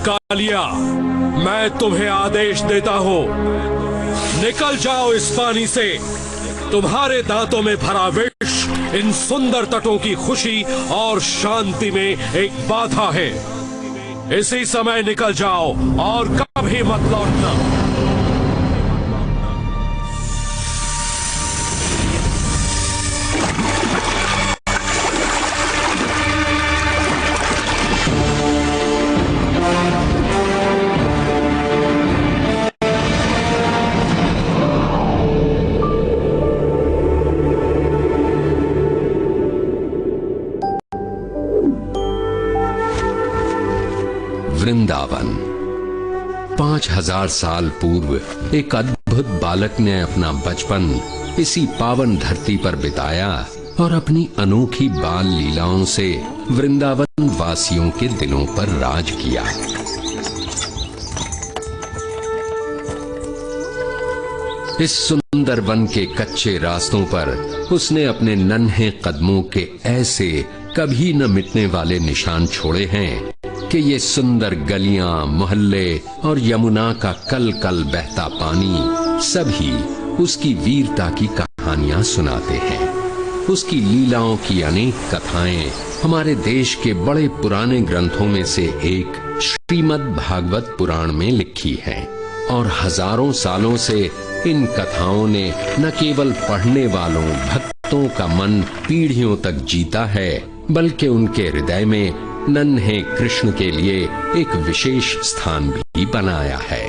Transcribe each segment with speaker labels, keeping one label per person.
Speaker 1: कालिया, मैं तुम्हें आदेश देता हूं, निकल जाओ इस पानी से। तुम्हारे दांतों में भरा विष इन सुंदर तटों की खुशी और शांति में एक बाधा है। इसी समय निकल जाओ और कभी मत लौटना।
Speaker 2: वृंदावन 5000 साल पूर्व एक अद्भुत बालक ने अपना बचपन इसी पावन धरती पर बिताया और अपनी अनोखी बाल लीलाओं से वृंदावन वासियों के दिलों पर राज किया। इस सुंदर वन के कच्चे रास्तों पर उसने अपने नन्हे कदमों के ऐसे कभी न मिटने वाले निशान छोड़े हैं कि ये सुंदर गलियां, मोहल्ले और यमुना का कल कल बहता पानी सभी उसकी वीरता की कहानियां सुनाते हैं। उसकी लीलाओं की अनेक कथाएं हमारे देश के बड़े पुराने ग्रंथों में से एक श्रीमद् भागवत पुराण में लिखी हैं और हजारों सालों से इन कथाओं ने न केवल पढ़ने वालों भक्तों का मन पीढ़ियों तक जीता है, बल्कि उनके हृदय में नन्हे कृष्ण के लिए एक विशेष स्थान भी बनाया है।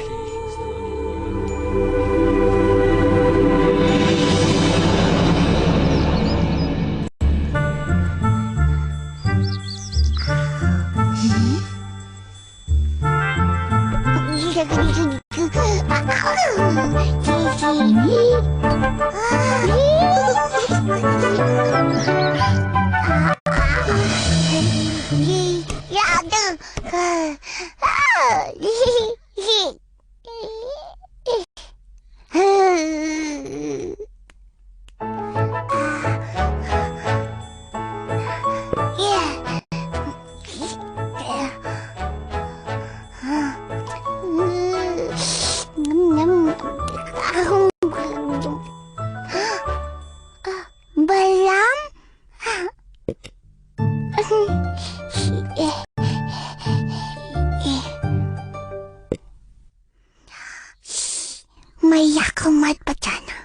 Speaker 3: मैया को मत बताना,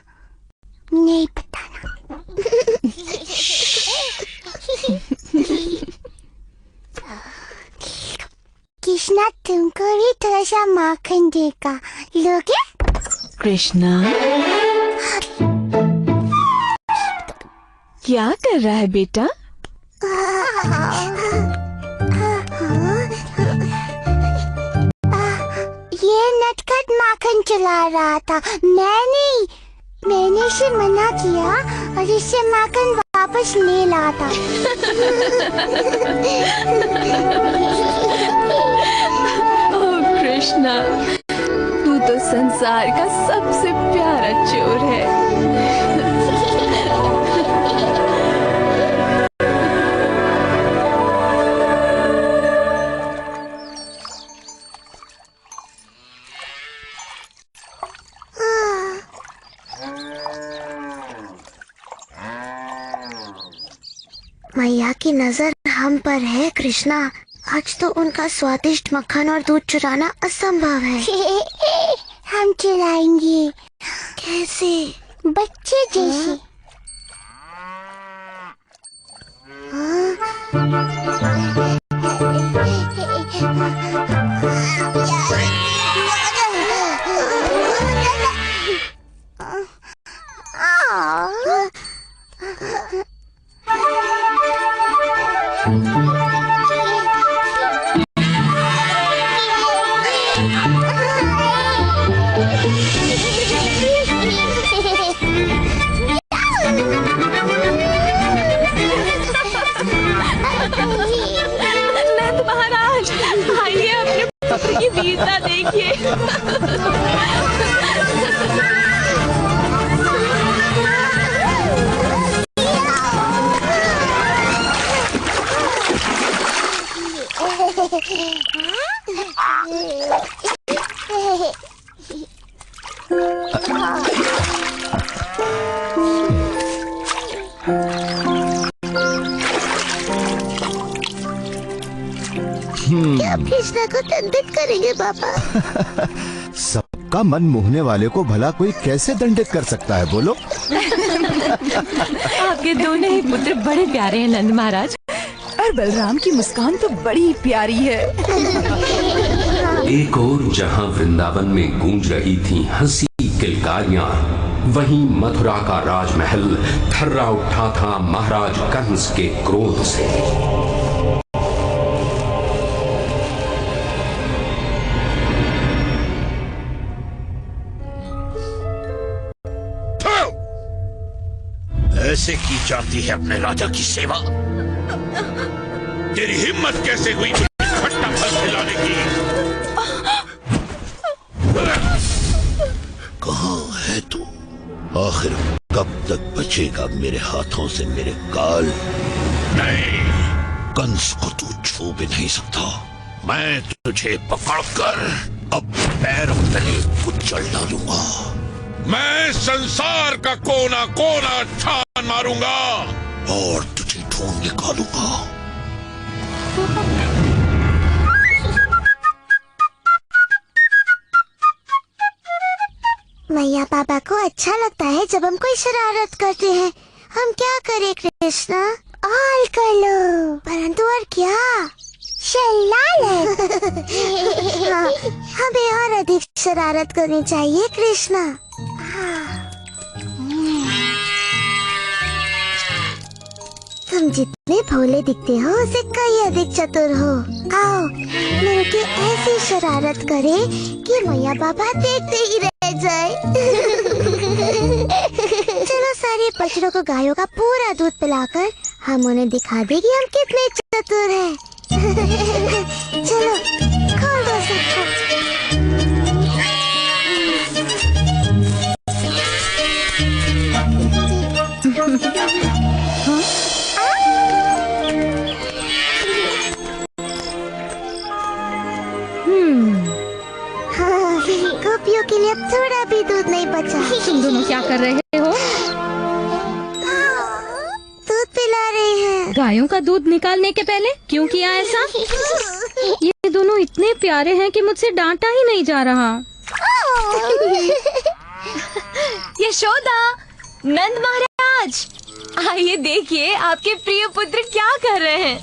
Speaker 3: नहीं बताना। कृष्णा तुमको भी थोड़ा सा माखन देगा, लोगे?
Speaker 4: कृष्णा क्या कर रहा है बेटा?
Speaker 3: ये नटखट माखन चला रहा था। मैंने इसे मना किया और इससे माखन वापस ले लाया था।
Speaker 4: ओह कृष्णा, तू तो संसार का सबसे प्यारा चोर है।
Speaker 3: मैया की नजर हम पर है कृष्णा। आज तो उनका स्वादिष्ट मक्खन और दूध चुराना असंभव है। हम चुराएंगे। कैसे? बच्चे जैसे।
Speaker 4: नंद महाराज, आइए अपने पुत्र की वीरता देखिए।
Speaker 3: क्या कृष्णा को दंडित करेंगे पापा?
Speaker 5: सबका मन मोहने वाले को भला कोई कैसे दंडित कर सकता है, बोलो?
Speaker 4: आपके दोनों ही पुत्र बड़े प्यारे हैं नंद महाराज, और बलराम की मुस्कान तो बड़ी प्यारी है।
Speaker 2: एक और जहां वृंदावन में गूंज रही थी हंसी किलकारियां, वहीं मथुरा का राजमहल थर्रा उठा था महाराज कंस के क्रोध से।
Speaker 6: ऐसे की जाती है अपने राजा की सेवा? तेरी हिम्मत कैसे हुई मुझे खट्टा फल खिलाने की? कहाँ है तू? आखिर कब तक बचेगा मेरे हाथों से मेरे काल? नहीं, कंस को तू छू भी नहीं सकता। मैं तुझे पकड़कर अब पैरों तले कुचल डालूंगा। मैं संसार का कोना कोना छान मारूंगा और तुझे ढूंढ निकालूंगा।
Speaker 3: मैया पापा को अच्छा लगता है जब हम कोई शरारत करते हैं। हम क्या करें कृष्णा? और कर लो, परंतु और क्या? शरारत। हमें और अधिक शरारत करनी चाहिए कृष्णा। तुम जितने भोले दिखते हो उससे कई अधिक चतुर हो। आओ मिलके ऐसी शरारत करें कि मैया बाबा देखते ही रह जाए। चलो सारे बछड़ों को गायों का पूरा दूध पिलाकर हम उन्हें दिखा दें कि हम कितने चतुर हैं। चलो खोल दो सबको। गोपियों के लिए अब थोड़ा भी दूध नहीं बचा।
Speaker 7: तुम दोनों क्या कर रहे हो?
Speaker 3: दूध पिला रहे हैं।
Speaker 7: गायों का दूध निकालने के पहले क्यों किया ऐसा? ये दोनों इतने प्यारे हैं कि मुझसे डांटा ही नहीं जा रहा।
Speaker 4: यशोदा, नंद महाराज, आइए देखिए आपके प्रिय पुत्र क्या कर रहे हैं।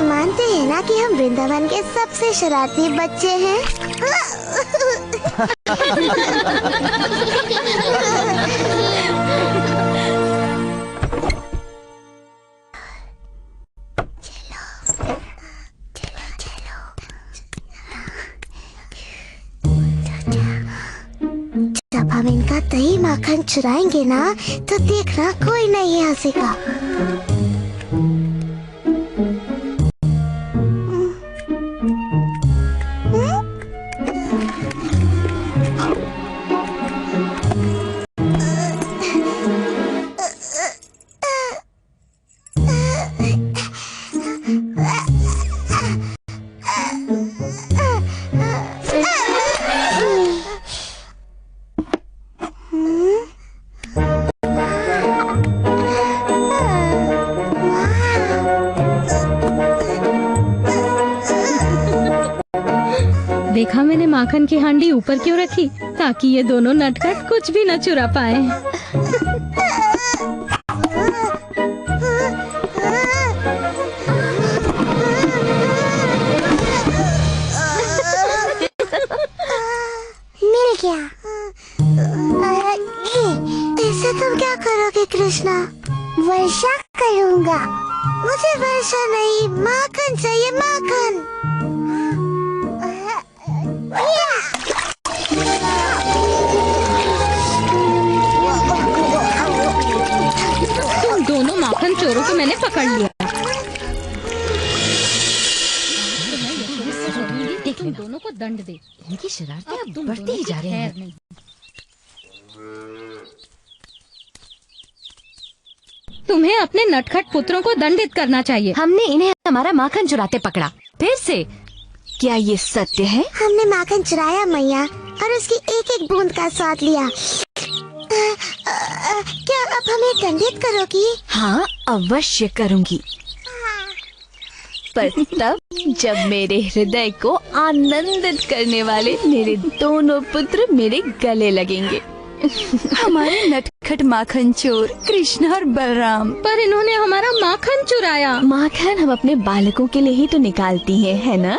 Speaker 3: मानते हैं ना कि हम वृंदावन के सबसे शरारती बच्चे हैं। जब हम इनका दही माखन चुराएंगे ना तो देखना कोई नहीं हंसेगा।
Speaker 7: देखा मैंने माखन की हांडी ऊपर क्यों रखी, ताकि ये दोनों नटखट कुछ भी न चुरा पाए।
Speaker 3: मिल गया। ऐसे तुम क्या करोगे कृष्णा? वर्षा करूँगा। मुझे वर्षा नहीं, माखन चाहिए, माखन।
Speaker 7: तुम दोनों माखन चोरों को मैंने पकड़ लिया। देख तुम दोनों को दंड दे।
Speaker 4: इनकी शरारतें अब बढ़ती ही जा रही हैं।
Speaker 7: तुम्हें अपने नटखट पुत्रों को दंडित करना चाहिए।
Speaker 4: हमने इन्हें हमारा माखन चुराते पकड़ा, फिर से। क्या ये सत्य है?
Speaker 3: हमने माखन चुराया मैया और उसकी एक एक बूंद का स्वाद लिया। क्या अब हमें दंडित करोगी?
Speaker 4: हाँ, अवश्य करूँगी, पर तब जब मेरे हृदय को आनंदित करने वाले मेरे दोनों पुत्र मेरे गले लगेंगे।
Speaker 8: हमारे नटखट माखन चोर कृष्ण और बलराम।
Speaker 7: पर इन्होंने हमारा माखन चुराया।
Speaker 4: माखन हम अपने बालकों के लिए ही तो निकालती हैं, है ना?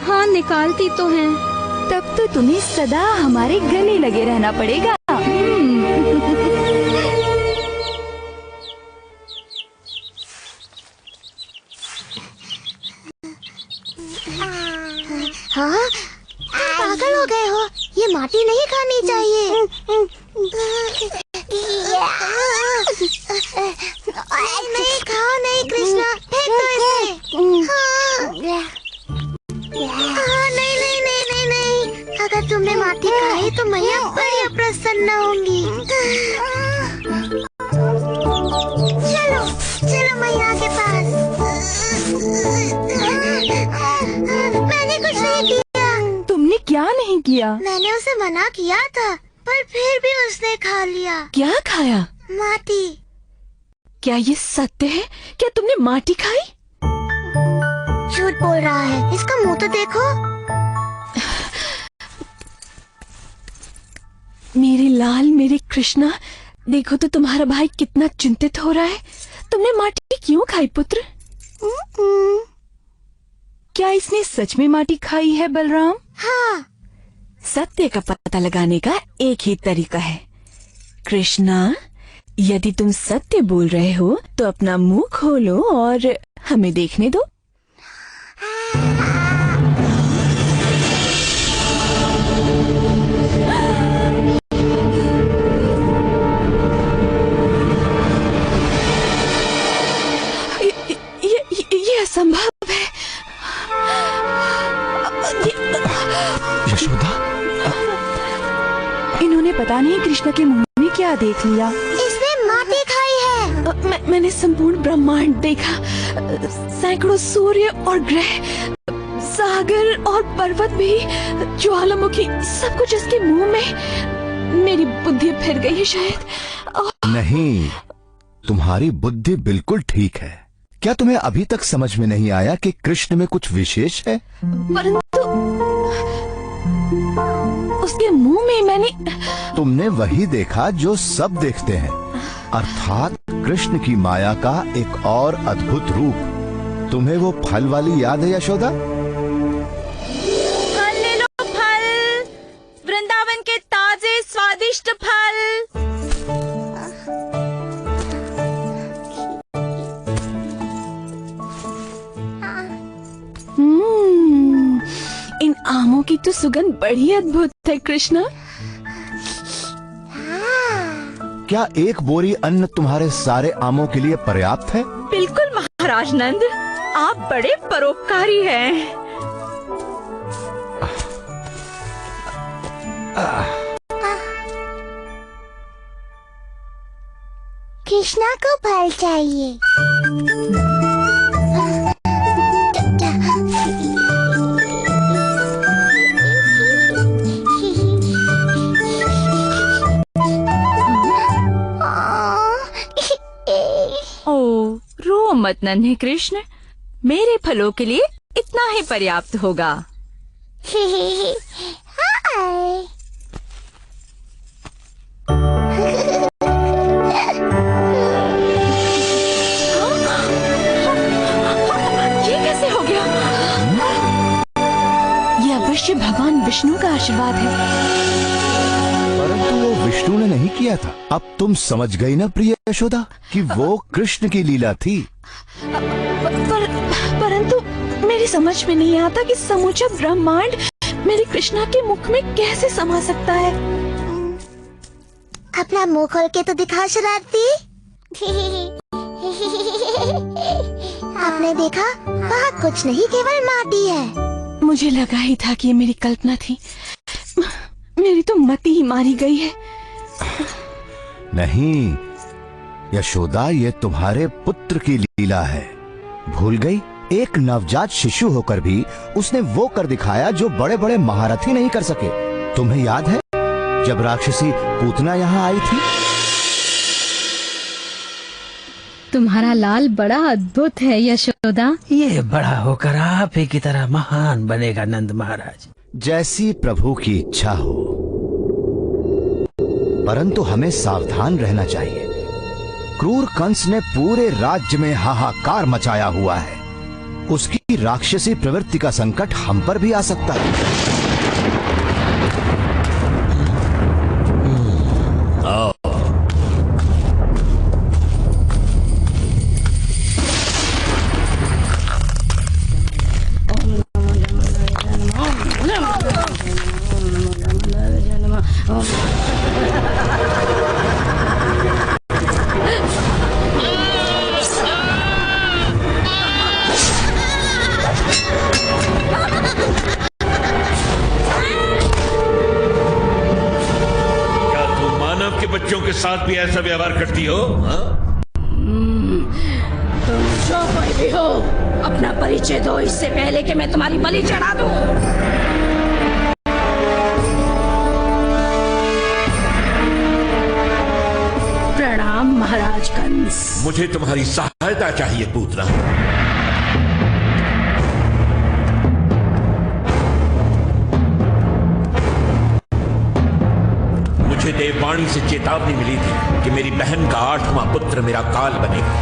Speaker 7: हाँ, निकालती तो हैं।
Speaker 8: तब तो तुम्हें सदा हमारे गले लगे रहना पड़ेगा।
Speaker 3: हाँ, पागल हो गए हो? ये माटी नहीं खानी चाहिए। नहीं खाओ, नहीं कृष्णा, फेंक दो इसे। हाँ, नहीं नहीं नहीं नहीं नहीं, अगर तुमने माटी खाई तो मैया बड़ी अप्रसन्न होंगी। चलो चलो मैया के पास। मैंने कुछ नहीं किया।
Speaker 8: तुमने क्या नहीं किया?
Speaker 3: मैंने उसे मना किया था, पर फिर भी उसने खा लिया।
Speaker 8: क्या खाया?
Speaker 3: माटी।
Speaker 8: क्या ये सत्य है? क्या तुमने माटी खाई?
Speaker 3: झूठ बोल रहा है, इसका मुंह तो देखो।
Speaker 8: मेरे लाल, मेरे कृष्णा, देखो तो तुम्हारा भाई कितना चिंतित हो रहा है। तुमने माटी क्यों खाई पुत्र? क्या इसने सच में माटी खाई है बलराम?
Speaker 3: हाँ।
Speaker 8: सत्य का पता लगाने का एक ही तरीका है। कृष्णा, यदि तुम सत्य बोल रहे हो तो अपना मुंह खोलो और हमें देखने दो। ये असंभव है।
Speaker 5: यशोदा,
Speaker 8: इन्होंने पता नहीं कृष्ण के मुंह में क्या देख लिया।
Speaker 3: इसने माटी खाई है।
Speaker 8: मैंने संपूर्ण ब्रह्मांड देखा, सैकड़ों सूर्य और ग्रह, सागर और पर्वत भी, ज्वालामुखी, सब कुछ इसके मुंह में। मेरी बुद्धि फिर गई है शायद।
Speaker 5: नहीं, तुम्हारी बुद्धि बिल्कुल ठीक है। क्या तुम्हें अभी तक समझ में नहीं आया कि कृष्ण में कुछ विशेष है?
Speaker 8: परंतु उसके मुंह में मैंने
Speaker 5: तुमने वही देखा जो सब देखते हैं, अर्थात कृष्ण की माया का एक और अद्भुत रूप। तुम्हें वो फल वाली याद है यशोदा?
Speaker 4: फल ले लो, फल, वृंदावन के ताजे स्वादिष्ट फल।
Speaker 8: इन आमों की तो सुगंध बड़ी अद्भुत है कृष्णा।
Speaker 5: क्या एक बोरी अन्न तुम्हारे सारे आमों के लिए पर्याप्त है?
Speaker 4: बिल्कुल महाराज नंद, आप बड़े परोपकारी हैं।
Speaker 3: कृष्णा को फल चाहिए।
Speaker 4: ओ, रो मत नन्हे कृष्ण, मेरे फलों के लिए इतना ही पर्याप्त होगा।
Speaker 8: ये कैसे हो गया? ये अवश्य भगवान विष्णु का आशीर्वाद है।
Speaker 5: परंतु वो विष्णु ने नहीं किया था। अब तुम समझ गई ना प्रिय यशोदा कि वो कृष्ण की लीला थी।
Speaker 8: परंतु मेरी समझ में नहीं आता कि समूचा ब्रह्मांड मेरी कृष्णा के मुख में कैसे समा सकता है।
Speaker 3: अपना मुंह खोल के तो दिखा शरारती। आपने देखा, वहाँ कुछ नहीं, केवल माटी है।
Speaker 8: मुझे लगा ही था कि ये मेरी कल्पना थी। मेरी तो मति ही मारी गई है।
Speaker 5: नहीं यशोदा, ये तुम्हारे पुत्र की लीला है। भूल गई? एक नवजात शिशु होकर भी उसने वो कर दिखाया जो बड़े बड़े महारथी नहीं कर सके। तुम्हें याद है जब राक्षसी पूतना यहाँ आई थी?
Speaker 7: तुम्हारा लाल बड़ा अद्भुत है यशोदा।
Speaker 9: ये बड़ा होकर आप ही की तरह महान बनेगा नंद महाराज।
Speaker 5: जैसी प्रभु की इच्छा हो, परंतु हमें सावधान रहना चाहिए। क्रूर कंस ने पूरे राज्य में हाहाकार मचाया हुआ है। उसकी राक्षसी प्रवृत्ति का संकट हम पर भी आ सकता है।
Speaker 6: बच्चों के साथ भी ऐसा व्यवहार करती हो?
Speaker 10: तुम जो कोई भी हो, अपना परिचय दो इससे पहले कि मैं तुम्हारी बलि चढ़ा दूं। प्रणाम महाराज कंस।
Speaker 6: मुझे तुम्हारी सहायता चाहिए पूतना। मुझे देववाणी से चेतावनी मिली थी कि मेरी बहन का 8वां पुत्र मेरा काल बनेगा।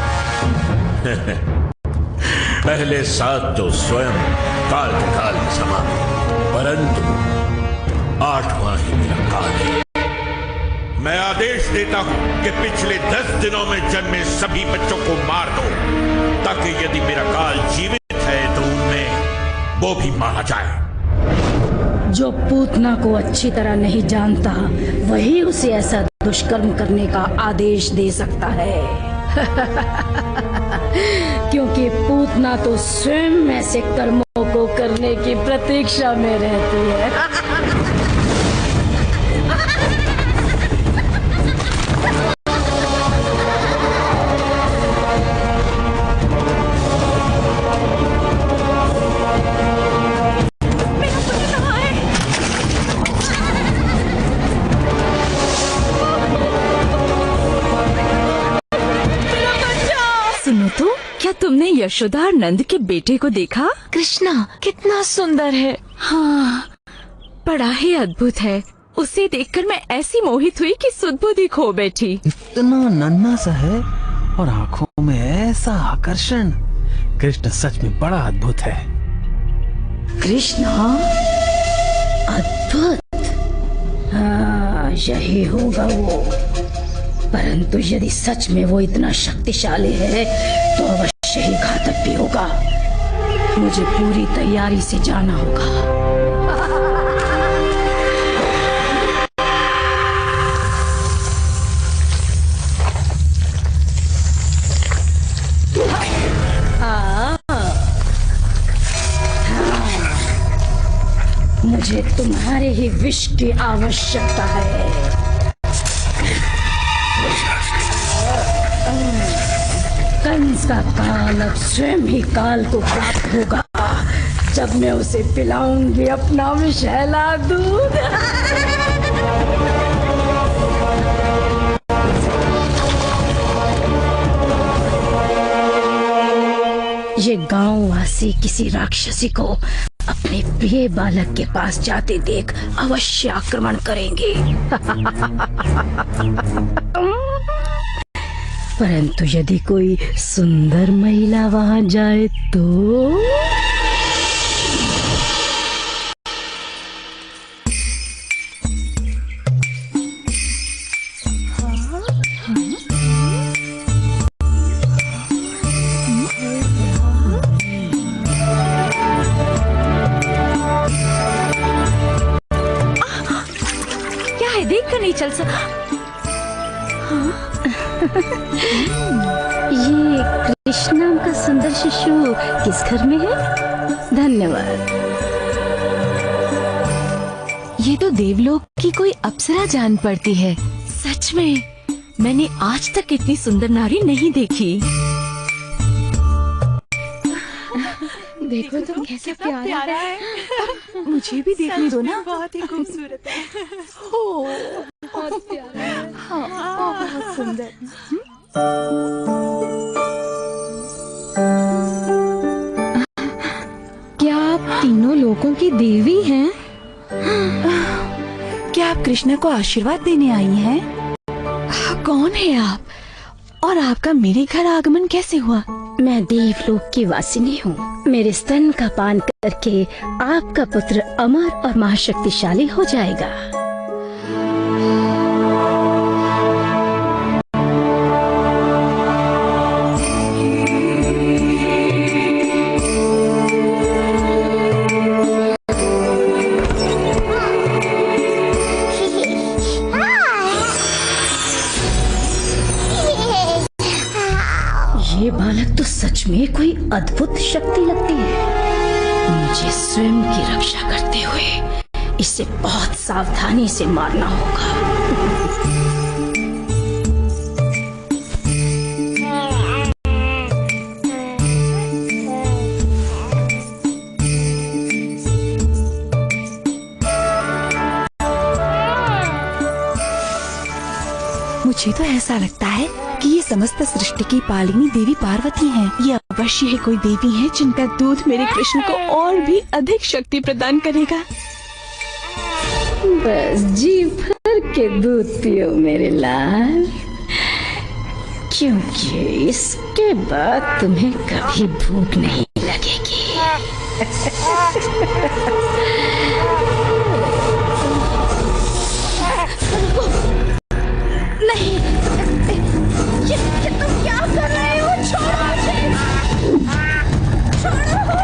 Speaker 6: पहले 7 तो स्वयं काल के काल में समा गए, परंतु 8वां ही मेरा काल है। मैं आदेश देता हूं कि पिछले 10 दिनों में जन्मे सभी बच्चों को मार दो, ताकि यदि मेरा काल जीवित है तो उनमें वो भी मारा जाए।
Speaker 10: जो पूतना को अच्छी तरह नहीं जानता, वही उसे ऐसा दुष्कर्म करने का आदेश दे सकता है। क्योंकि पूतना तो स्वयं ऐसे कर्मों को करने की प्रतीक्षा में रहती है।
Speaker 4: सुनो तो, क्या तुमने
Speaker 8: यशोदा और नंद के बेटे को देखा? कृष्णा कितना सुंदर है। हाँ, बड़ा ही अद्भुत है। उसे देखकर मैं ऐसी मोहित हुई कि सुध-बुध ही खो बैठी।
Speaker 9: इतना नन्हा सा है और आंखों में ऐसा आकर्षण। कृष्ण सच में बड़ा अद्भुत है।
Speaker 10: कृष्णा अद्भुत, हाँ यही होगा वो। परंतु यदि सच में वो इतना शक्तिशाली है तो अवश्य ही घातक भी होगा। मुझे पूरी तैयारी से जाना होगा। मुझे तुम्हारे ही विष की आवश्यकता है। कंस का काल अब स्वयं ही काल को प्राप्त होगा जब मैं उसे पिलाऊंगी अपना विषैला दूध। ये गांव वासी किसी राक्षसी को अपने प्रिय बालक के पास जाते देख अवश्य आक्रमण करेंगे। परंतु यदि कोई सुंदर महिला वहां जाए तो
Speaker 8: नहीं चल सका।
Speaker 10: ये कृष्ण नाम का सुंदर शिशु किस घर में है? धन्यवाद।
Speaker 8: ये तो देवलोक की कोई अप्सरा जान पड़ती है। सच में मैंने आज तक इतनी सुंदर नारी नहीं देखी।
Speaker 7: देखो तो कैसा प्यारा है।
Speaker 8: मुझे भी देखने दो ना।
Speaker 11: बहुत ही खूबसूरत है।
Speaker 7: बहुत प्यारा है।
Speaker 8: हाँ, बहुत सुंदर।
Speaker 7: क्या आप तीनों लोगों की देवी हैं?
Speaker 8: क्या आप कृष्ण को आशीर्वाद देने आई हैं? कौन है आप? और आपका मेरे घर आगमन कैसे हुआ?
Speaker 10: मैं देवलोक की वासिनी हूँ। मेरे स्तन का पान करके आपका पुत्र अमर और महाशक्तिशाली हो जाएगा। ये बालक तो सच में कोई अद्भुत शक्ति लगती है। मुझे स्वयं की रक्षा करते हुए इसे बहुत सावधानी से मारना होगा।
Speaker 8: मुझे तो ऐसा लगता है कि ये समस्त सृष्टि की पालिनी देवी पार्वती हैं। ये अवश्य ही कोई देवी है जिनका दूध मेरे कृष्ण को और भी अधिक शक्ति प्रदान करेगा।
Speaker 10: बस जी भर के दूध पियो मेरे लाल, क्योंकि इसके बाद तुम्हें कभी भूख नहीं लगेगी। नहीं, ये तुम क्या कर रहे हो? छोड़ो मुझे, छोड़ो,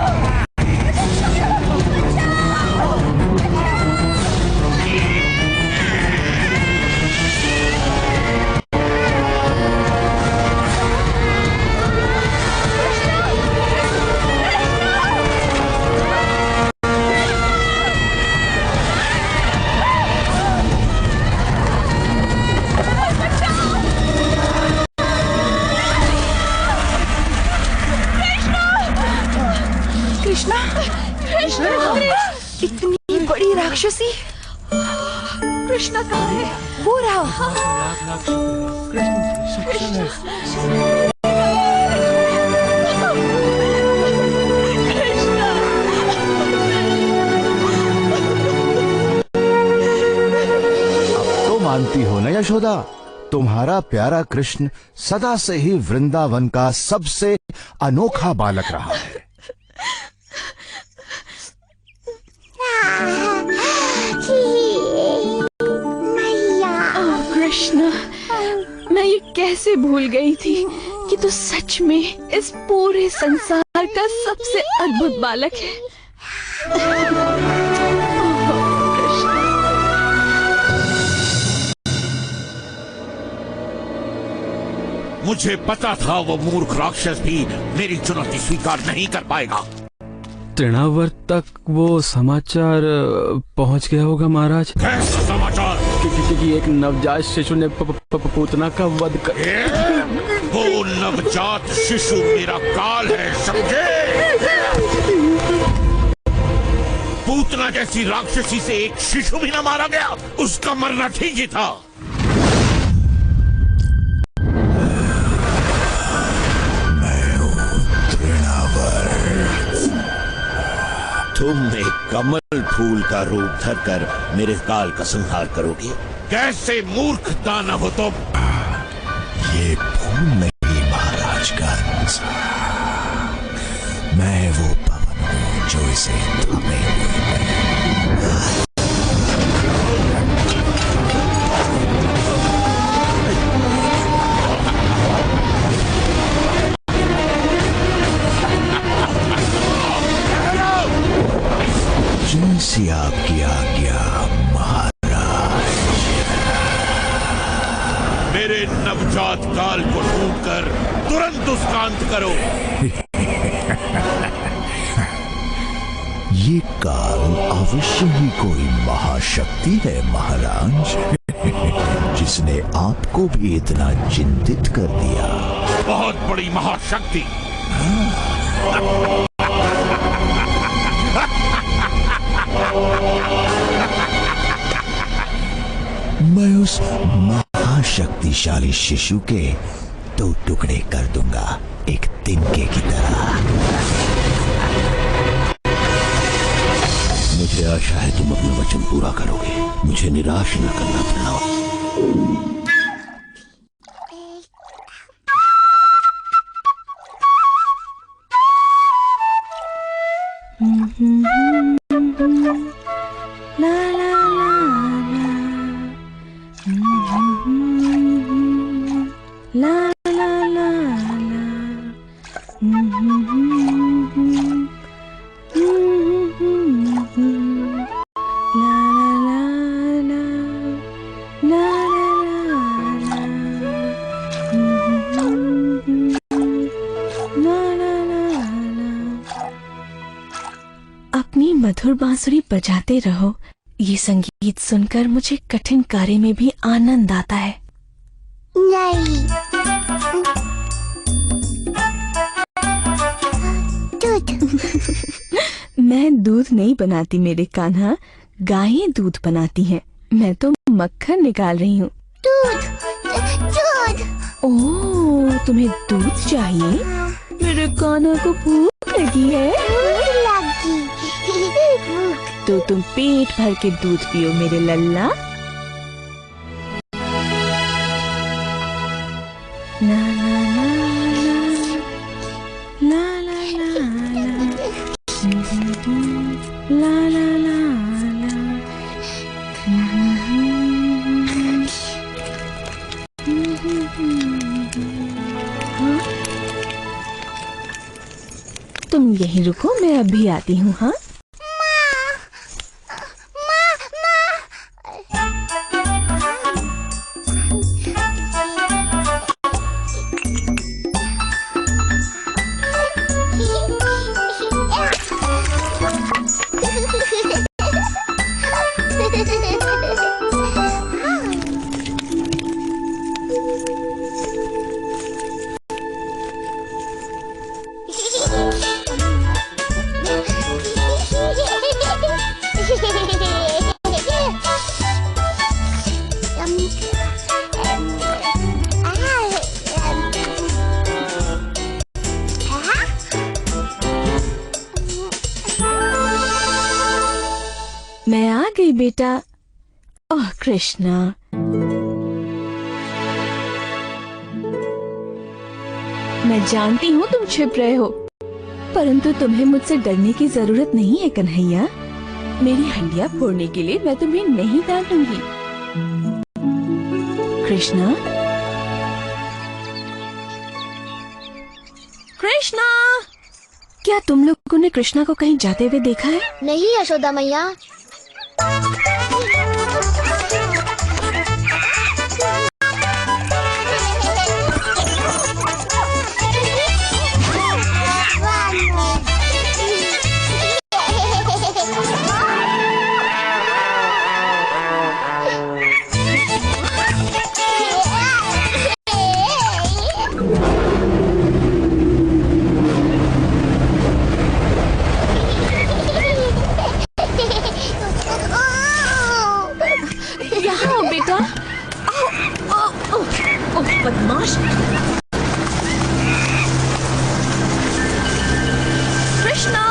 Speaker 10: बचाओ।
Speaker 8: इतनी बड़ी राक्षसी कृष्णा कहाँ है? वो रहा।
Speaker 5: मानती हो ना यशोदा, तुम्हारा प्यारा कृष्ण सदा से ही वृंदावन का सबसे अनोखा बालक रहा है।
Speaker 8: कृष्ण, मैं ये कैसे भूल गई थी कि तू सच में इस पूरे संसार का सबसे अद्भुत बालक है।
Speaker 6: मुझे पता था वो मूर्ख राक्षस भी मेरी चुनौती स्वीकार नहीं कर पाएगा।
Speaker 9: तृणावर तक वो समाचार पहुंच गया होगा महाराज।
Speaker 6: कैसा समाचार?
Speaker 9: कि एक नवजात शिशु ने पूतना का वध कर।
Speaker 6: वो नवजात शिशु मेरा काल है, समझे? पूतना जैसी राक्षसी से एक शिशु भी न मारा गया, उसका मरना ठीक ही था। तुम एक कमल फूल का रूप धरकर मेरे काल का संहार करोगे? कैसे मूर्ख दानव हो तुम?
Speaker 11: ये फूल नहीं महाराज का, मैं वो पवन हूँ जो इसे थामे हुए है। जैसी आपकी आज्ञा महाराज।
Speaker 6: मेरे नवजात काल को ढूंढकर तुरंत उसका अंत करो।
Speaker 11: ये काल अवश्य ही कोई महाशक्ति है महाराज, जिसने आपको भी इतना चिंतित कर दिया।
Speaker 6: बहुत बड़ी महाशक्ति।
Speaker 11: मैं उस महाशक्तिशाली शिशु के 2 टुकड़े कर दूंगा, एक तिनके की तरह।
Speaker 6: मुझे आशा है तुम अपना वचन पूरा करोगे, मुझे निराश न करना पड़ा।
Speaker 8: अपनी मधुर बांसुरी बजाते रहो। ये संगीत सुनकर मुझे कठिन कार्य में भी आनंद आता है।
Speaker 3: नहीं,
Speaker 8: मैं दूध नहीं बनाती मेरे कान्हा, गायें दूध बनाती हैं। मैं तो मक्खन निकाल रही हूँ।
Speaker 3: दूध, दूध।
Speaker 8: ओह, तुम्हें दूध चाहिए? मेरे कान्हा को भूख लगी है। तो तुम पेट भर के दूध पियो मेरे लल्ला। ना ना ना ना ला ला ला ला ला ला। तुम यहीं रुको, मैं अभी आती हूँ। हाँ, मैं आ गई बेटा। ओह कृष्णा, मैं जानती हूँ तुम छिप रहे हो, परंतु तुम्हें मुझसे डरने की जरूरत नहीं है कन्हैया। मेरी हंडिया फोड़ने के लिए मैं तुम्हें नहीं डांटूंगी। कृष्णा, कृष्णा, क्या तुम लोगों ने कृष्णा को कहीं जाते हुए देखा है?
Speaker 3: नहीं यशोदा मैया।
Speaker 8: बदमाश! कृष्णा!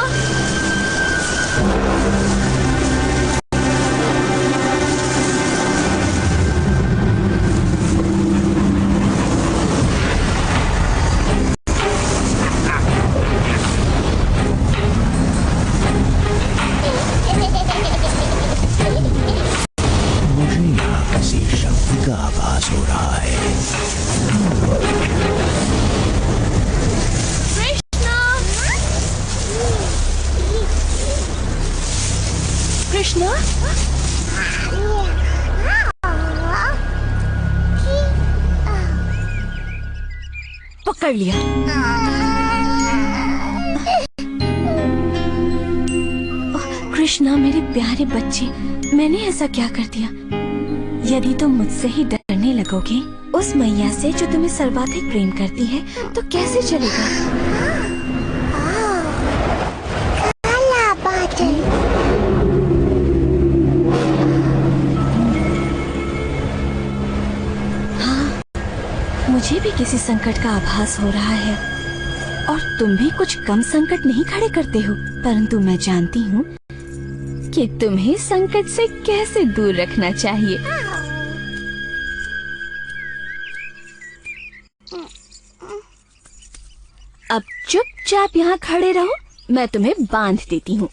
Speaker 11: मुझे यहाँ किसी शक्ति का आभास हो रहा है।
Speaker 8: कृष्णा, पकड़ लिया। कृष्णा मेरे प्यारे बच्चे, मैंने ऐसा क्या कर दिया? यदि तुम मुझसे ही डरने लगोगे, उस मैया से जो तुम्हें सर्वाधिक प्रेम करती है, तो कैसे चलेगा? मुझे भी किसी संकट का आभास हो रहा है और तुम भी कुछ कम संकट नहीं खड़े करते हो, परंतु मैं जानती हूँ कि तुम्हें संकट से कैसे दूर रखना चाहिए। अब चुपचाप यहाँ खड़े रहो, मैं तुम्हें बांध देती हूँ।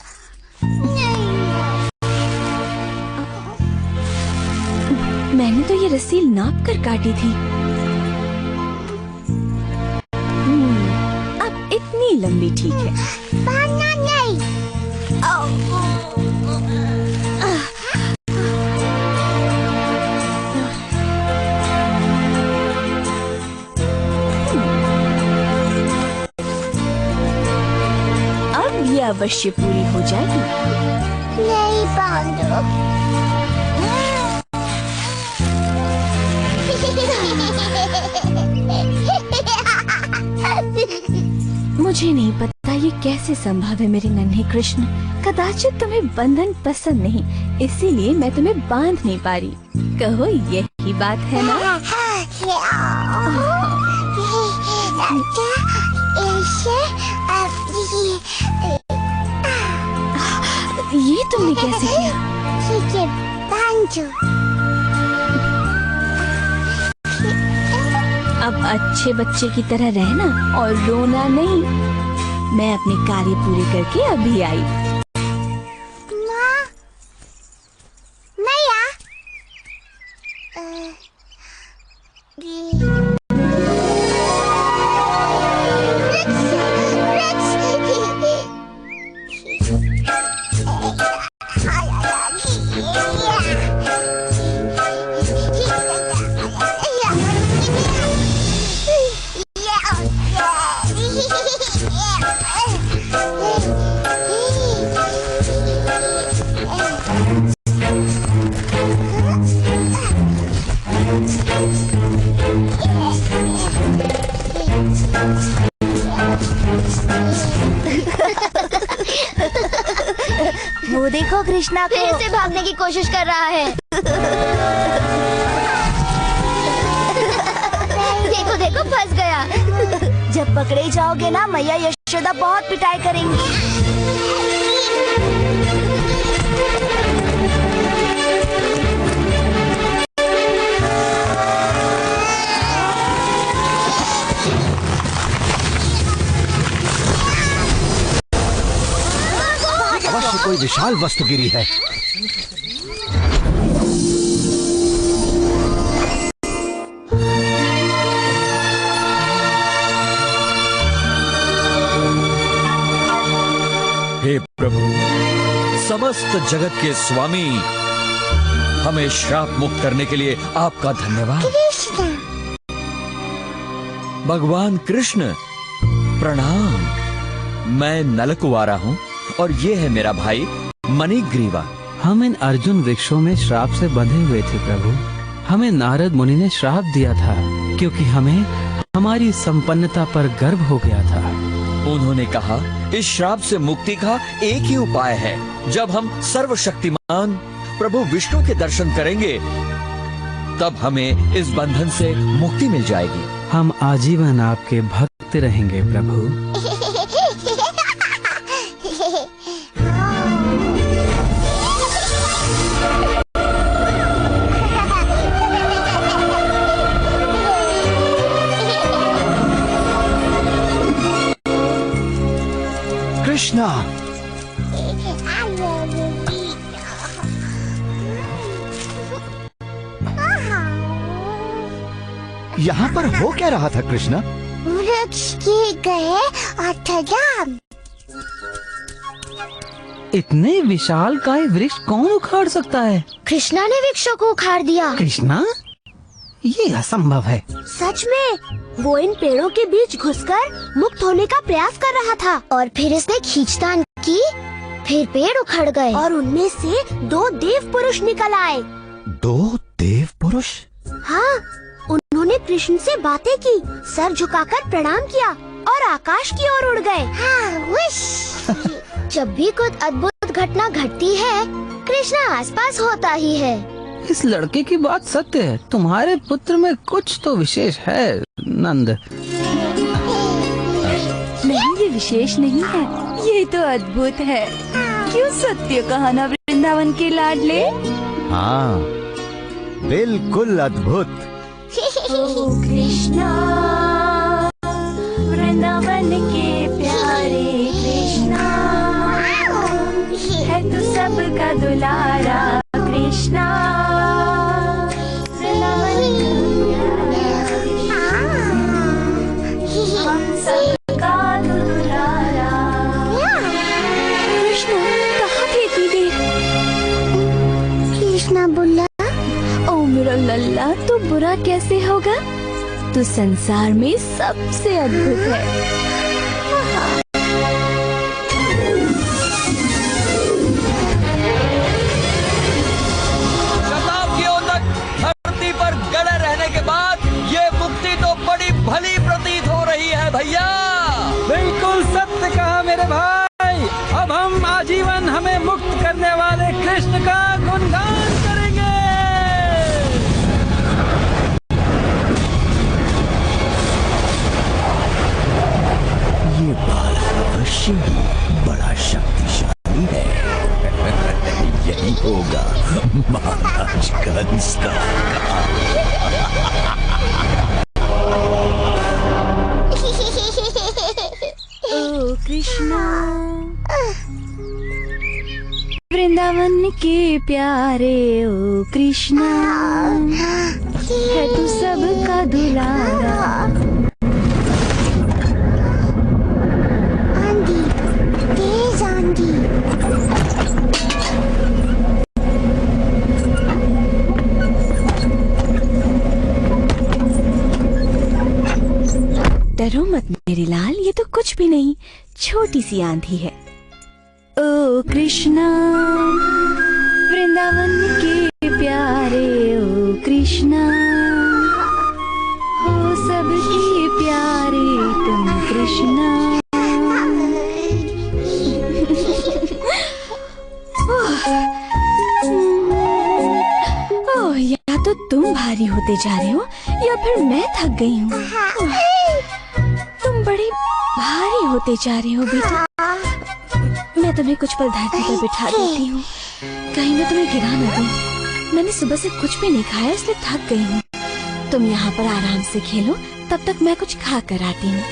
Speaker 8: मैंने तो ये रस्सी नाप कर काटी थी। अब इतनी लंबी ठीक है।
Speaker 3: बांधना नहीं।
Speaker 8: अब ये अवश्य पूरी हो जाएगी।
Speaker 3: नहीं बांधो।
Speaker 8: मुझे नहीं पता ये कैसे संभव है मेरे नन्हे कृष्ण। कदाचित तुम्हें बंधन पसंद नहीं, इसीलिए मैं तुम्हें बांध नहीं पा रही। कहो यही बात है ना? ये तुमने कैसे किया?
Speaker 3: ठीक है, बांधो।
Speaker 8: अब अच्छे बच्चे की तरह रहना और रोना नहीं। मैं अपने कार्य पूरे करके अभी आई।
Speaker 3: माँ, मैया। वो देखो कृष्णा को फिर से भागने की कोशिश कर रहा है। देखो देखो फंस गया। जब पकड़े जाओगे ना, मैया यशोदा बहुत पिटाई करेंगी।
Speaker 5: कोई विशाल वस्तु गिरी है।
Speaker 12: हे प्रभु, समस्त जगत के स्वामी, हमें श्राप मुक्त करने के लिए आपका धन्यवाद। भगवान कृष्ण प्रणाम। मैं नलकुवारा हूँ और ये है मेरा भाई मणिग्रीवा।
Speaker 9: हम इन अर्जुन वृक्षों में श्राप से बंधे हुए थे प्रभु। हमें नारद मुनि ने श्राप दिया था क्योंकि हमें हमारी संपन्नता पर गर्व हो गया था।
Speaker 12: उन्होंने कहा, इस श्राप से मुक्ति का एक ही उपाय है। जब हम सर्वशक्तिमान प्रभु विष्णु के दर्शन करेंगे तब हमें इस बंधन से मुक्ति मिल जाएगी।
Speaker 9: हम आजीवन आपके भक्त रहेंगे प्रभु।
Speaker 5: कृष्णा, यहाँ पर हो क्या रहा था कृष्णा?
Speaker 3: वृक्ष के गए अर्थजाम।
Speaker 9: इतने विशाल काय वृक्ष कौन उखाड़ सकता है?
Speaker 3: कृष्णा ने वृक्षों को उखाड़ दिया।
Speaker 9: कृष्णा? ये असंभव है।
Speaker 3: सच में वो इन पेड़ों के बीच घुसकर मुक्त होने का प्रयास कर रहा था और फिर इसने खींचतान की, फिर पेड़ उखड़ गए और उनमें से 2 देव पुरुष निकल आए।
Speaker 5: 2 देव पुरुष?
Speaker 3: हाँ, उन्होंने कृष्ण से बातें की, सर झुकाकर प्रणाम किया और आकाश की ओर उड़ गए। हाँ, जब भी कुछ अद्भुत घटना घटती है, कृष्णा आसपास होता ही है।
Speaker 9: इस लड़के की बात सत्य है। तुम्हारे पुत्र में कुछ तो विशेष है नंद।
Speaker 4: नहीं, ये विशेष नहीं है, ये तो अद्भुत है। क्यों सत्य कहा ना वृंदावन के लाडले?
Speaker 5: हाँ, बिल्कुल अद्भुत।
Speaker 3: ओ कृष्णा, वृंदावन के प्यारे कृष्णा, है तू सबका दुलारा कृष्णा। हम सबका दुलारा। कृष्णा कहाँ थे इतनी देर? कृष्णा बोला,
Speaker 4: ओ मेरा लल्ला, तू बुरा कैसे होगा? तू संसार में सबसे अद्भुत है।
Speaker 12: शताब्दियों तक धरती पर गड़े रहने के बाद ये मुक्ति तो बड़ी भली प्रतीत हो रही है भैया।
Speaker 9: बिल्कुल सत्य कहा मेरे भाई। अब हम आजीवन हमें मुक्त करने वाले कृष्ण का गुणगान करेंगे।
Speaker 11: ये बालक अवश्य ही बड़ा शक्तिशाली है। यही होगा महाराज कंस का।
Speaker 4: ओ कृष्णा, वृंदावन के प्यारे ओ कृष्णा, है तू सबका दुलारा।
Speaker 3: आंधी, तेज आंधी।
Speaker 4: डरो मत मेरे लाल, ये तो कुछ भी नहीं, छोटी सी आंधी है। ओ कृष्णा, वृंदावन के प्यारे ओ कृष्णा, हो सबके प्यारे तुम कृष्णा। ओह, या तो तुम भारी होते जा रहे हो या फिर मैं थक गई हूँ। तुम बड़े भारी होते जा रहे हो बेटा। मैं तुम्हें कुछ पल धरती पर बिठा देती हूँ, कहीं मैं तुम्हें गिरा न दूँ। मैंने सुबह से कुछ भी नहीं खाया इसलिए थक गई हूँ। तुम यहाँ पर आराम से खेलो, तब तक मैं कुछ खा कर आती हूँ।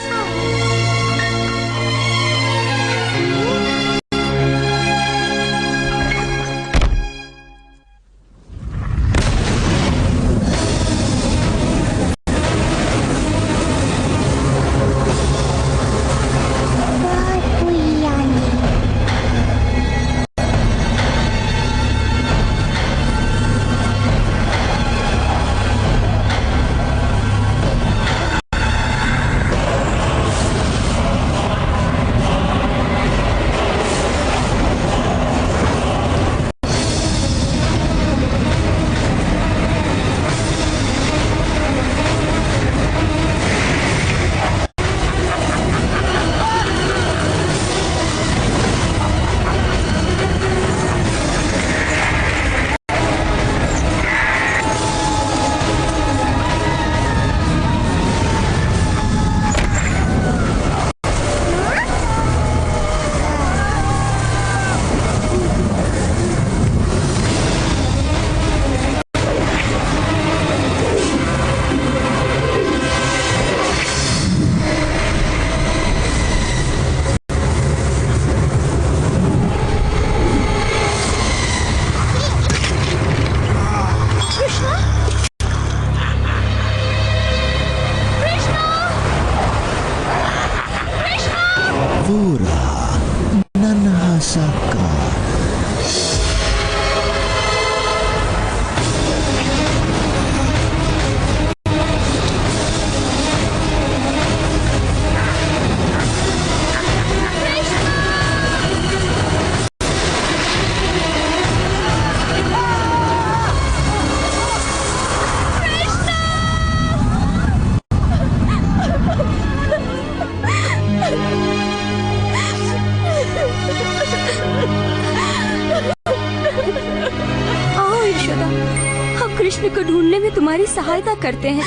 Speaker 4: दूसरे को ढूंढने में तुम्हारी सहायता करते हैं।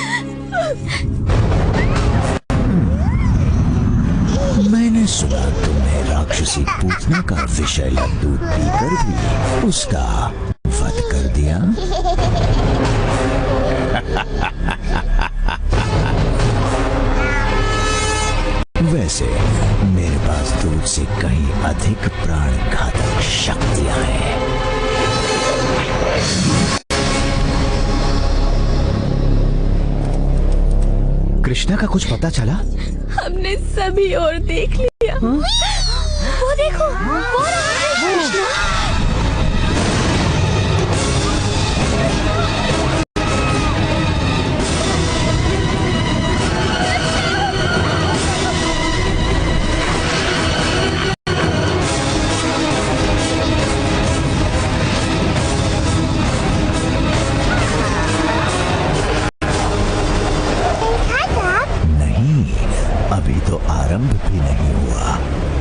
Speaker 11: मैंने सुना तुमने राक्षसी पूतना का विषैला दूध पीकर भी उसका वध कर दिया। वैसे मेरे पास दूध से कहीं अधिक प्राण घातक शक्तियां हैं।
Speaker 5: कृष्णा का कुछ पता चला?
Speaker 8: हमने सभी और देख लिया।
Speaker 3: वो देखो, वो रहा है कृष्णा।
Speaker 11: अभी तो आरंभ भी नहीं हुआ।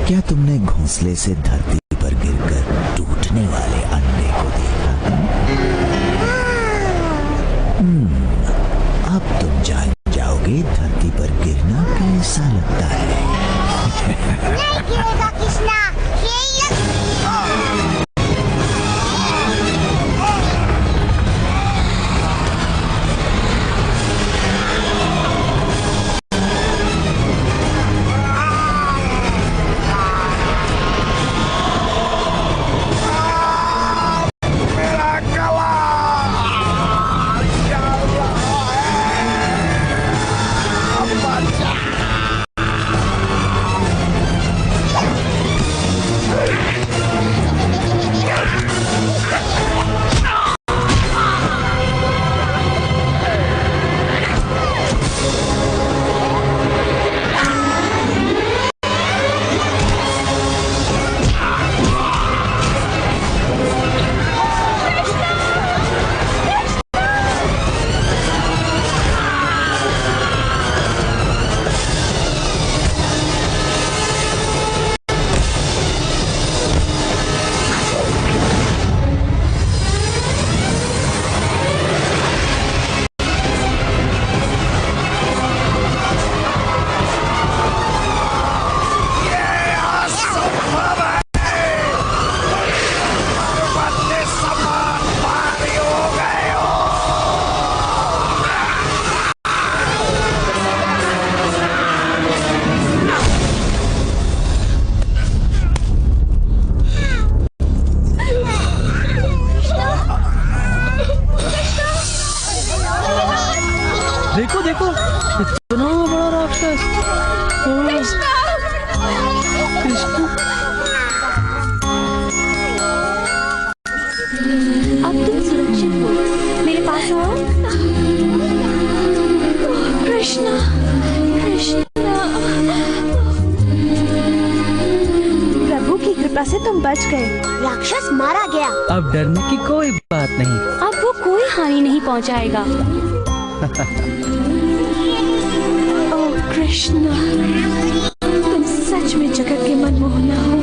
Speaker 11: क्या तुमने घोंसले से धरती पर गिरकर टूटने वाले अंडे को देखा? अब तुम जान जाओगे धरती पर गिरना कैसा लगता है।
Speaker 3: नहीं गिरेगा कृष्णा,
Speaker 9: देखो देखो, इतना बड़ा राक्षस।
Speaker 8: कृष्णा!
Speaker 9: कृष्णा!
Speaker 4: अब तुम सुरक्षित हो, मेरे पास आओ।
Speaker 8: कृष्णा! कृष्णा!
Speaker 4: प्रभु की कृपा से तुम बच गए।
Speaker 3: राक्षस मारा गया।
Speaker 9: अब डरने की कोई बात नहीं।
Speaker 4: अब वो कोई हानि नहीं पहुंचाएगा।
Speaker 8: ओह कृष्णा, तुम सच में जगत के मनमोहना हो।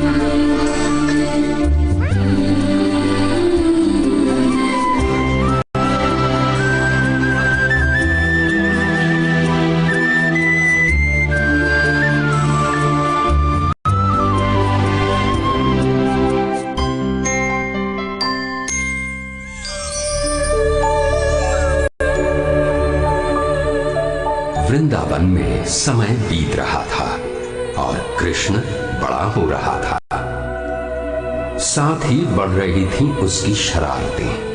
Speaker 2: वृंदावन में समय बीत रहा था और कृष्ण बड़ा हो रहा था। साथ ही बढ़ रही थी उसकी शरारतें।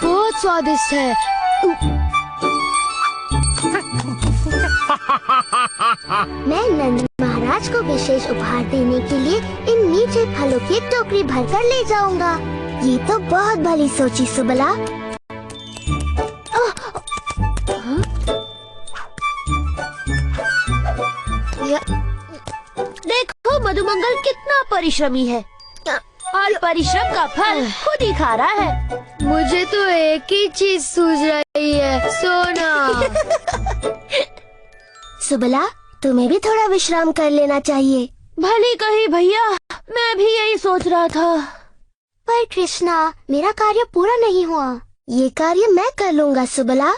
Speaker 3: बहुत स्वादिष्ट है। मैं नंद महाराज को विशेष उपहार देने के लिए इन मीठे फलों की एक टोकरी भरकर ले जाऊंगा। ये तो बहुत भली सोची सुबला। परिश्रमी है और परिश्रम का फल खुद ही खा रहा है।
Speaker 13: मुझे तो एक ही चीज सूझ रही है, सोना।
Speaker 3: सुबला, तुम्हें भी थोड़ा विश्राम कर लेना चाहिए।
Speaker 13: भली कही भैया, मैं भी यही सोच रहा था।
Speaker 3: पर कृष्णा, मेरा कार्य पूरा नहीं हुआ। ये कार्य मैं कर लूँगा सुबला।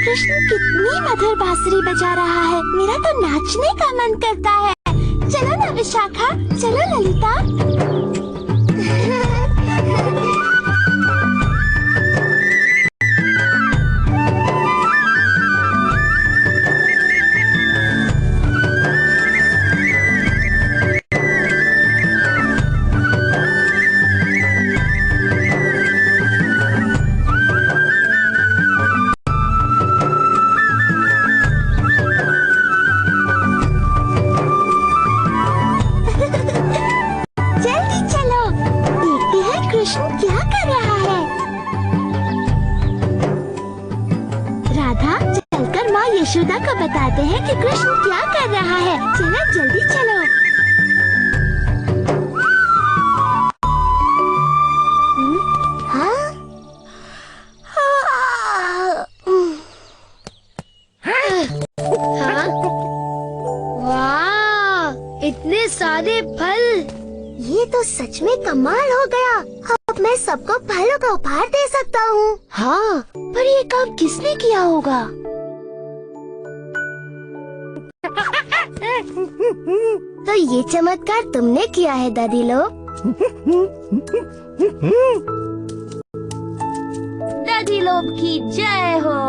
Speaker 3: कृष्ण कितनी मधुर बांसुरी बजा रहा है। मेरा तो नाचने का मन करता है। चलो ना विशाखा, चलो ललिता। यशोदा को बताते हैं कि कृष्ण क्या कर रहा है। चलो जल्दी चलो। हाँ?
Speaker 13: हाँ? वाह, इतने सारे फल।
Speaker 3: ये तो सच में कमाल हो गया। अब मैं सबको फलों का उपहार दे सकता हूँ।
Speaker 13: हाँ, पर ये काम किसने किया होगा?
Speaker 3: तो ये चमत्कार तुमने किया है दादी लोग।
Speaker 13: दादी लोग की जय हो।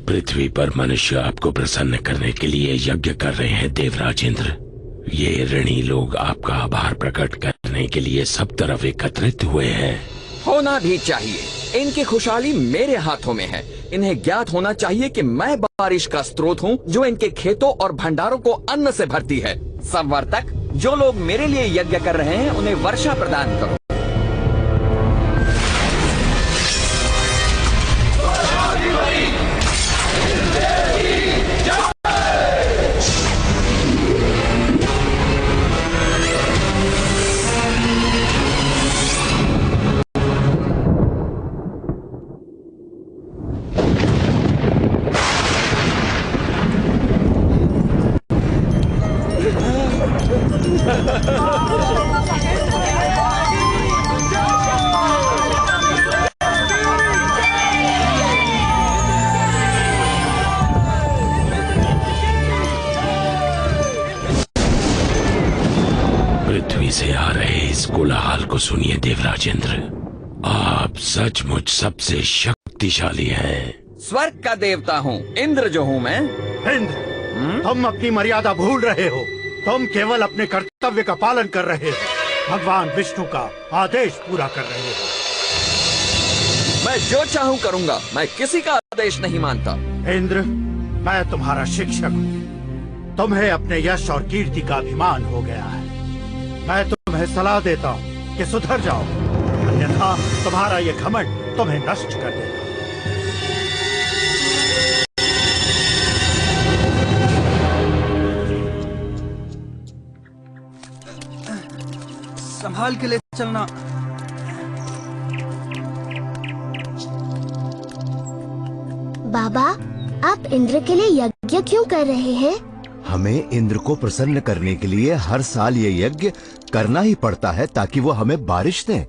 Speaker 6: पृथ्वी पर मनुष्य आपको प्रसन्न करने के लिए यज्ञ कर रहे हैं देवराज इंद्र। ये ऋणी लोग आपका आभार प्रकट करने के लिए सब तरफ एकत्रित हुए हैं।
Speaker 12: होना भी चाहिए। इनकी खुशहाली मेरे हाथों में है। इन्हें ज्ञात होना चाहिए कि मैं बारिश का स्रोत हूँ जो इनके खेतों और भंडारों को अन्न से भरती है। संवर्तक, जो लोग मेरे लिए यज्ञ कर रहे हैं उन्हें वर्षा प्रदान करो।
Speaker 6: पृथ्वी से आ रहे इस कोलाहल को सुनिए देवराज इंद्र। आप सचमुच सबसे शक्तिशाली हैं।
Speaker 12: स्वर्ग का देवता हूँ, इंद्र जो हूँ मैं।
Speaker 14: इंद्र, तुम अपनी मर्यादा भूल रहे हो। तुम केवल अपने कर्तव्य का पालन कर रहे हो। भगवान विष्णु का आदेश पूरा कर रहे हो।
Speaker 12: मैं मैं जो चाहूँ करूँगा, मैं किसी का आदेश नहीं मानता।
Speaker 14: इंद्र, मैं तुम्हारा शिक्षक हूँ। तुम्हें अपने यश और कीर्ति का अभिमान हो गया है। मैं तुम्हें सलाह देता हूँ कि सुधर जाओ, अन्यथा तुम्हारा ये घमंड तुम्हें नष्ट कर देगा।
Speaker 15: संभाल के ले चलना।
Speaker 3: बाबा, आप इंद्र के लिए यज्ञ क्यों कर रहे हैं?
Speaker 5: हमें इंद्र को प्रसन्न करने के लिए हर साल ये यज्ञ करना ही पड़ता है ताकि वो हमें बारिश दें।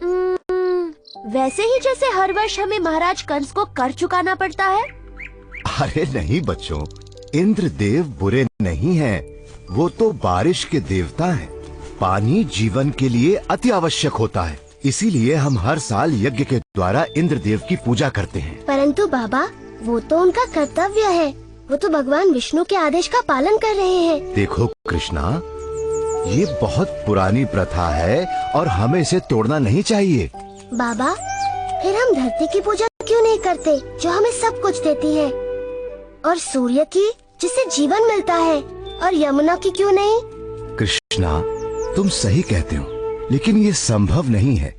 Speaker 3: वैसे ही जैसे हर वर्ष हमें महाराज कंस को कर चुकाना पड़ता है।
Speaker 5: अरे नहीं बच्चों, इंद्र देव बुरे नहीं हैं, वो तो बारिश के देवता हैं। पानी जीवन के लिए अति आवश्यक होता है, इसीलिए हम हर साल यज्ञ के द्वारा इंद्र देव की पूजा करते हैं।
Speaker 3: परंतु बाबा, वो तो उनका कर्तव्य है, वो तो भगवान विष्णु के आदेश का पालन कर रहे हैं।
Speaker 5: देखो कृष्णा, ये बहुत पुरानी प्रथा है और हमें इसे तोड़ना नहीं चाहिए।
Speaker 3: बाबा, फिर हम धरती की पूजा क्यों नहीं करते जो हमें सब कुछ देती है, और सूर्य की जिससे जीवन मिलता है, और यमुना की क्यों नहीं?
Speaker 5: कृष्णा, तुम सही कहते हो, लेकिन ये संभव नहीं है।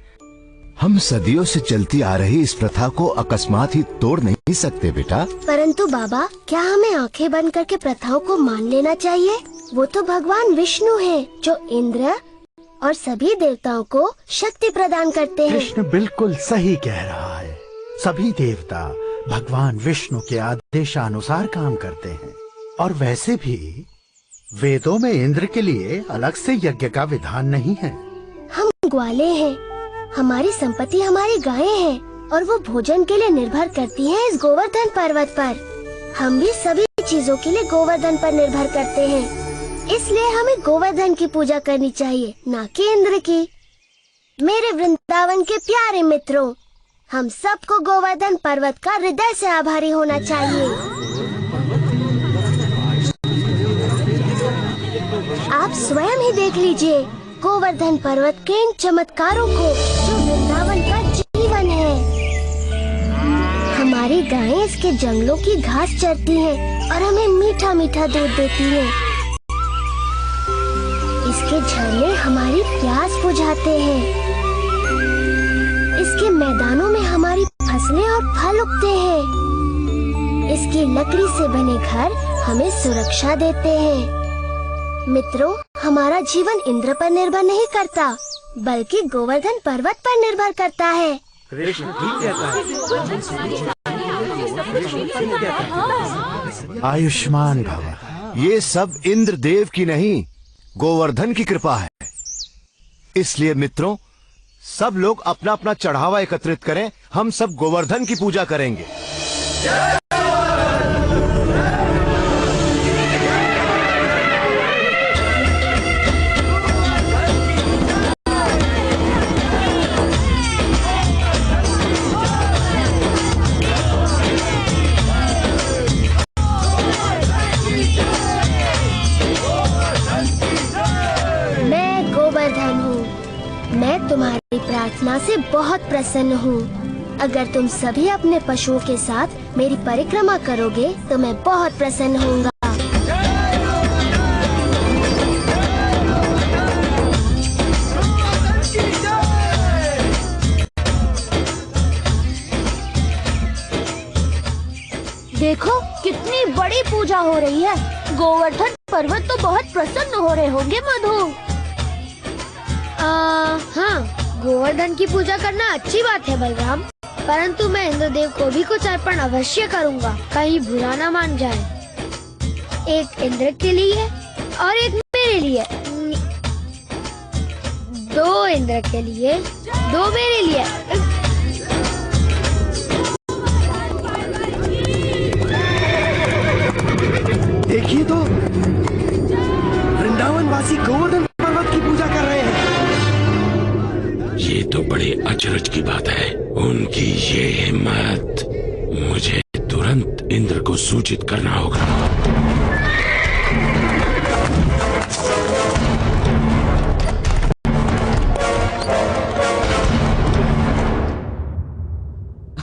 Speaker 5: हम सदियों से चलती आ रही इस प्रथा को अकस्मात ही तोड़ नहीं सकते बेटा।
Speaker 3: परंतु बाबा, क्या हमें आंखें बंद करके प्रथाओं को मान लेना चाहिए? वो तो भगवान विष्णु हैं, जो इंद्र और सभी देवताओं को शक्ति प्रदान करते हैं।
Speaker 14: कृष्ण बिल्कुल सही कह रहा है। सभी देवता भगवान विष्णु के आदेशानुसार काम करते हैं, और वैसे भी वेदों में इंद्र के लिए अलग से यज्ञ का विधान नहीं है।
Speaker 3: हम ग्वाले हैं, हमारी संपत्ति हमारी गायें हैं, और वो भोजन के लिए निर्भर करती हैं इस गोवर्धन पर्वत पर। हम भी सभी चीजों के लिए गोवर्धन पर निर्भर करते हैं, इसलिए हमें गोवर्धन की पूजा करनी चाहिए, ना कि इंद्र की। मेरे वृंदावन के प्यारे मित्रों, हम सबको गोवर्धन पर्वत का हृदय से आभारी होना चाहिए। आप स्वयं ही देख लीजिए गोवर्धन पर्वत के इन चमत्कारों को, जो वृंदावन का जीवन है। हमारी गायें इसके जंगलों की घास चरती हैं और हमें मीठा मीठा दूध देती हैं। इसके झरने हमारी प्यास बुझाते हैं। इसके मैदानों में हमारी फसलें और फल उगते हैं। इसकी लकड़ी से बने घर हमें सुरक्षा देते हैं। मित्रों, हमारा जीवन इंद्र पर निर्भर नहीं करता, बल्कि गोवर्धन पर्वत पर निर्भर करता है।
Speaker 14: कृष्ण ठीक कहता है। आयुष्मान भव।
Speaker 5: ये सब इंद्र देव की नहीं, गोवर्धन की कृपा है। इसलिए मित्रों, सब लोग अपना अपना चढ़ावा एकत्रित करें, हम सब गोवर्धन की पूजा करेंगे।
Speaker 3: मैं तुम्हारी प्रार्थना से बहुत प्रसन्न हूँ। अगर तुम सभी अपने पशुओं के साथ मेरी परिक्रमा करोगे तो मैं बहुत प्रसन्न होऊंगा। देखो कितनी बड़ी पूजा हो रही है। गोवर्धन पर्वत तो बहुत प्रसन्न हो रहे होंगे मधु। हाँ, गोवर्धन की पूजा करना अच्छी बात है बलराम, परंतु मैं इंद्रदेव को भी कुछ अर्पण अवश्य करूँगा, कहीं बुरा ना मान जाए। एक इंद्र के लिए और एक मेरे लिए। 2 इंद्र के लिए, 2 मेरे लिए।
Speaker 15: देखिए तो, वृंदावन वासी गोवर्धन पर्वत की पूजा कर रहे हैं।
Speaker 6: ये तो बड़े अचरज की बात है। उनकी ये हिम्मत, मुझे तुरंत इंद्र को सूचित करना होगा।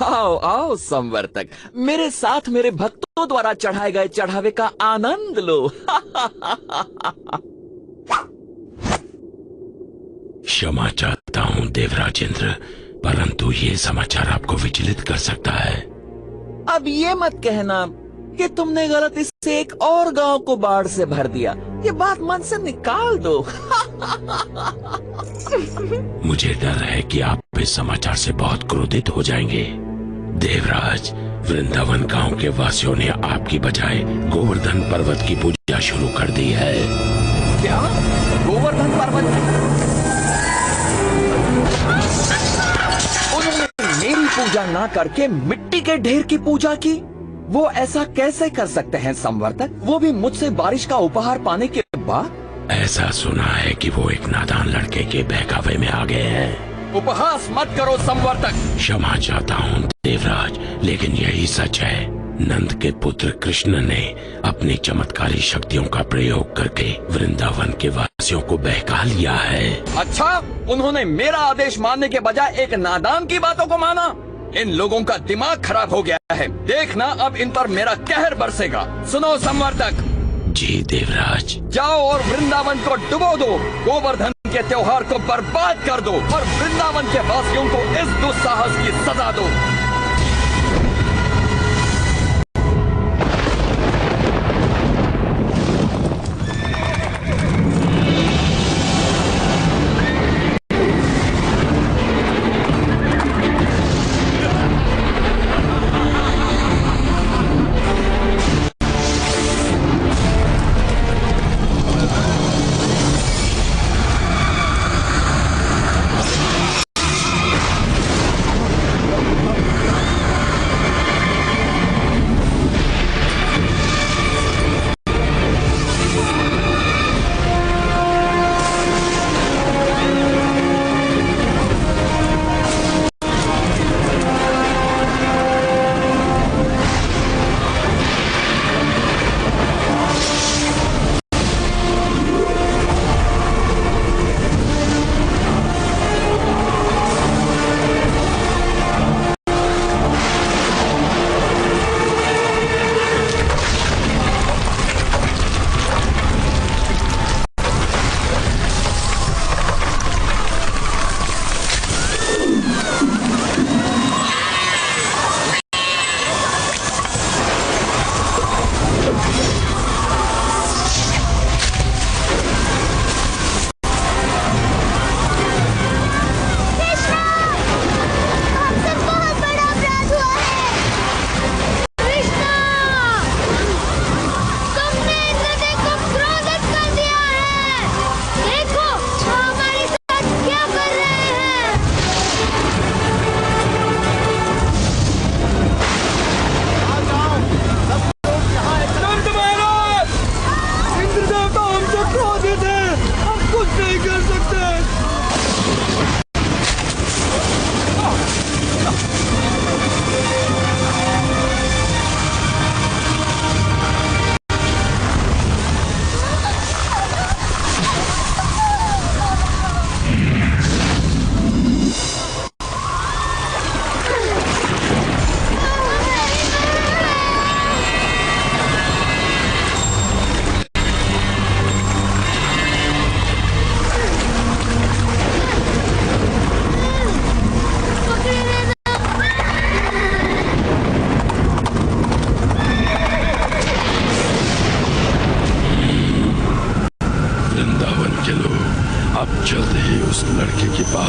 Speaker 12: आओ आओ संवर्तक, मेरे साथ मेरे भक्तों द्वारा चढ़ाए गए चढ़ावे का आनंद लो।
Speaker 6: क्षमा चाहता हूँ देवराजेंद्र, परंतु ये समाचार आपको विचलित कर सकता है।
Speaker 12: अब ये मत कहना कि तुमने गलती से एक और गांव को बाढ़ से भर दिया। ये बात मन से निकाल दो।
Speaker 6: मुझे डर है कि आप इस समाचार से बहुत क्रोधित हो जाएंगे। देवराज, वृंदावन गांव के वासियों ने आपकी बजाय गोवर्धन पर्वत की पूजा शुरू कर दी है।
Speaker 12: क्या? गोवर्धन पर्वत? उन्होंने मेरी पूजा ना करके मिट्टी के ढेर की पूजा की। वो ऐसा कैसे कर सकते हैं संवर्तक, वो भी मुझसे बारिश का उपहार पाने के बाद?
Speaker 6: ऐसा सुना है कि वो एक नादान लड़के के बहकावे में आ गए हैं।
Speaker 12: उपहास मत करो संवर्तक।
Speaker 6: क्षमा चाहता हूँ देवराज, लेकिन यही सच है। नंद के पुत्र कृष्ण ने अपनी चमत्कारी शक्तियों का प्रयोग करके वृंदावन के वासियों को बहका लिया है।
Speaker 12: अच्छा, उन्होंने मेरा आदेश मानने के बजाय एक नादान की बातों को माना। इन लोगों का दिमाग खराब हो गया है। देखना अब इन पर मेरा कहर बरसेगा। सुनो संवर्तक।
Speaker 6: जी देवराज।
Speaker 12: जाओ और वृंदावन को डुबो दो, गोवर्धन के त्योहार को बर्बाद कर दो और वृंदावन के वासियों को इस दुस्साहस की सजा दो।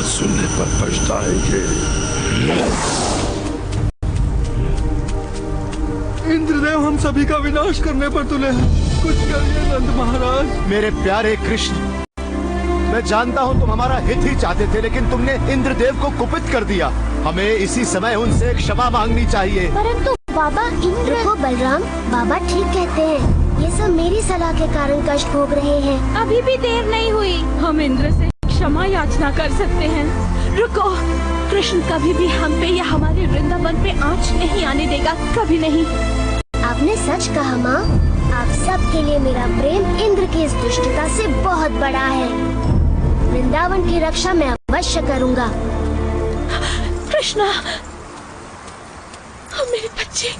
Speaker 6: सुनने पर पछताएंगे।
Speaker 15: इंद्रदेव हम सभी का विनाश करने पर तुले हैं। कुछ करिए नंद महाराज।
Speaker 5: मेरे प्यारे कृष्ण, मैं जानता हूँ तुम हमारा हित ही चाहते थे, लेकिन तुमने इंद्रदेव को कुपित कर दिया। हमें इसी समय उनसे क्षमा मांगनी चाहिए।
Speaker 3: परंतु बाबा इंद्र को बलराम, बाबा ठीक कहते हैं। ये सब मेरी सलाह के कारण कष्ट भोग रहे हैं।
Speaker 8: अभी भी देर नहीं हुई, हम इंद्र से क्षमा याचना कर सकते हैं। रुको, कृष्ण कभी भी हम पे या हमारे वृंदावन पे आँच नहीं आने देगा, कभी नहीं।
Speaker 3: आपने सच कहा माँ। आप सब के लिए मेरा प्रेम इंद्र की इस दुष्टता से बहुत बड़ा है। वृंदावन की रक्षा मैं अवश्य करूँगा।
Speaker 8: कृष्णा, मेरे बच्चे।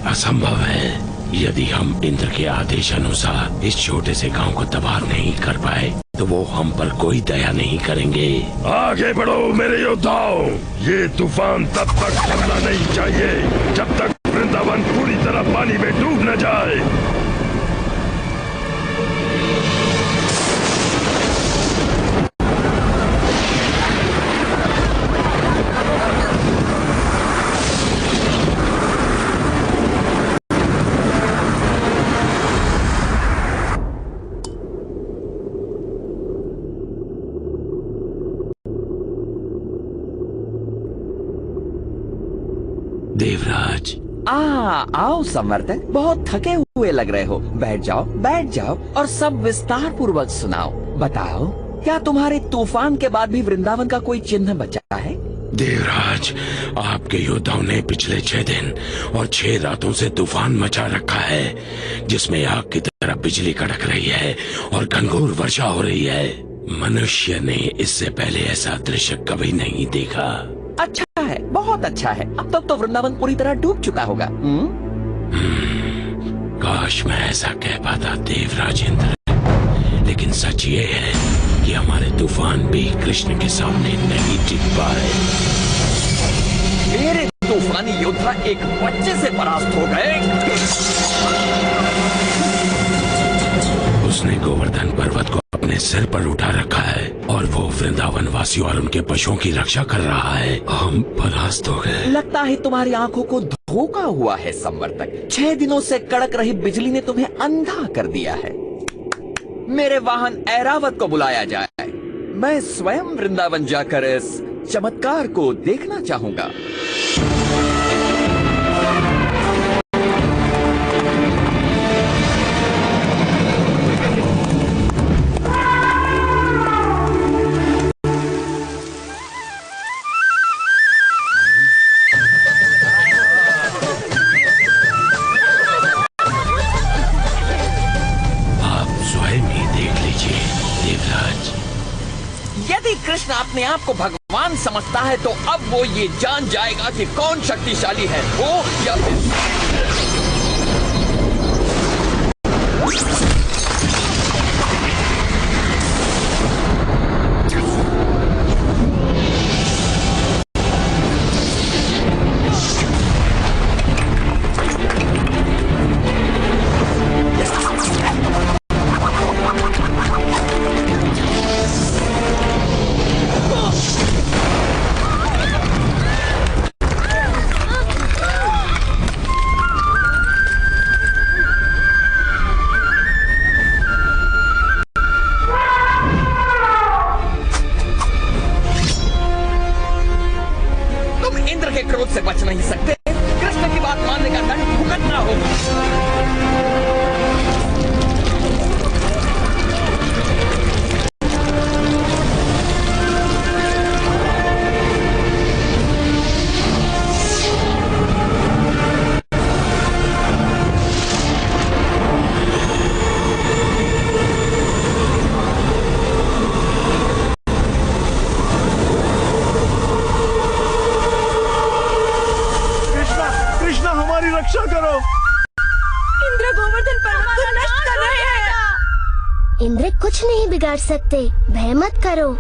Speaker 6: असंभव है। यदि हम इंद्र के आदेश अनुसार इस छोटे से गांव को तबाह नहीं कर पाए तो वो हम पर कोई दया नहीं करेंगे।
Speaker 16: आगे बढ़ो मेरे योद्धाओं, ये तूफान तब तक थमना नहीं चाहिए जब तक वृंदावन पूरी तरह पानी में डूब न जाए।
Speaker 6: देवराज,
Speaker 12: आओ संवर्तक, बहुत थके हुए लग रहे हो। बैठ जाओ और सब विस्तार पूर्वक सुनाओ। बताओ, क्या तुम्हारे तूफान के बाद भी वृंदावन का कोई चिन्ह बचा है?
Speaker 6: देवराज, आपके योद्धाओं ने पिछले 6 दिन और 6 रातों से तूफान मचा रखा है, जिसमें आग की तरह बिजली कड़क रही है और घनघोर वर्षा हो रही है। मनुष्य ने इससे पहले ऐसा दृश्य कभी नहीं देखा।
Speaker 12: अच्छा है, बहुत अच्छा है। अब तक तो वृंदावन पूरी तरह डूब चुका होगा।
Speaker 6: काश मैं ऐसा कह पाता देवराज इंद्र, लेकिन सच ये है कि हमारे तूफान भी कृष्ण के सामने नहीं टिक पाए।
Speaker 12: मेरे तूफानी योद्धा एक बच्चे से परास्त हो गए।
Speaker 6: उसने गोवर्धन पर्वत को अपने सिर पर उठा रखा है और वो वृंदावन वासियों और उनके पशुओं की रक्षा कर रहा है। हम परास्त हो गए।
Speaker 12: लगता है तुम्हारी आंखों को धोखा हुआ है संवर्तक। 6 दिनों से कड़क रही बिजली ने तुम्हें अंधा कर दिया है। मेरे वाहन ऐरावत को बुलाया जाए। मैं स्वयं वृंदावन जाकर इस चमत्कार को देखना चाहूंगा। यदि कृष्ण अपने आप को भगवान समझता है तो अब वो ये जान जाएगा कि कौन शक्तिशाली है, वो या
Speaker 15: करो।
Speaker 8: इंद्र गोवर्धन पर्वत को नष्ट कर रहे हैं।
Speaker 3: इंद्र कुछ नहीं बिगाड़ सकते, भय मत करो।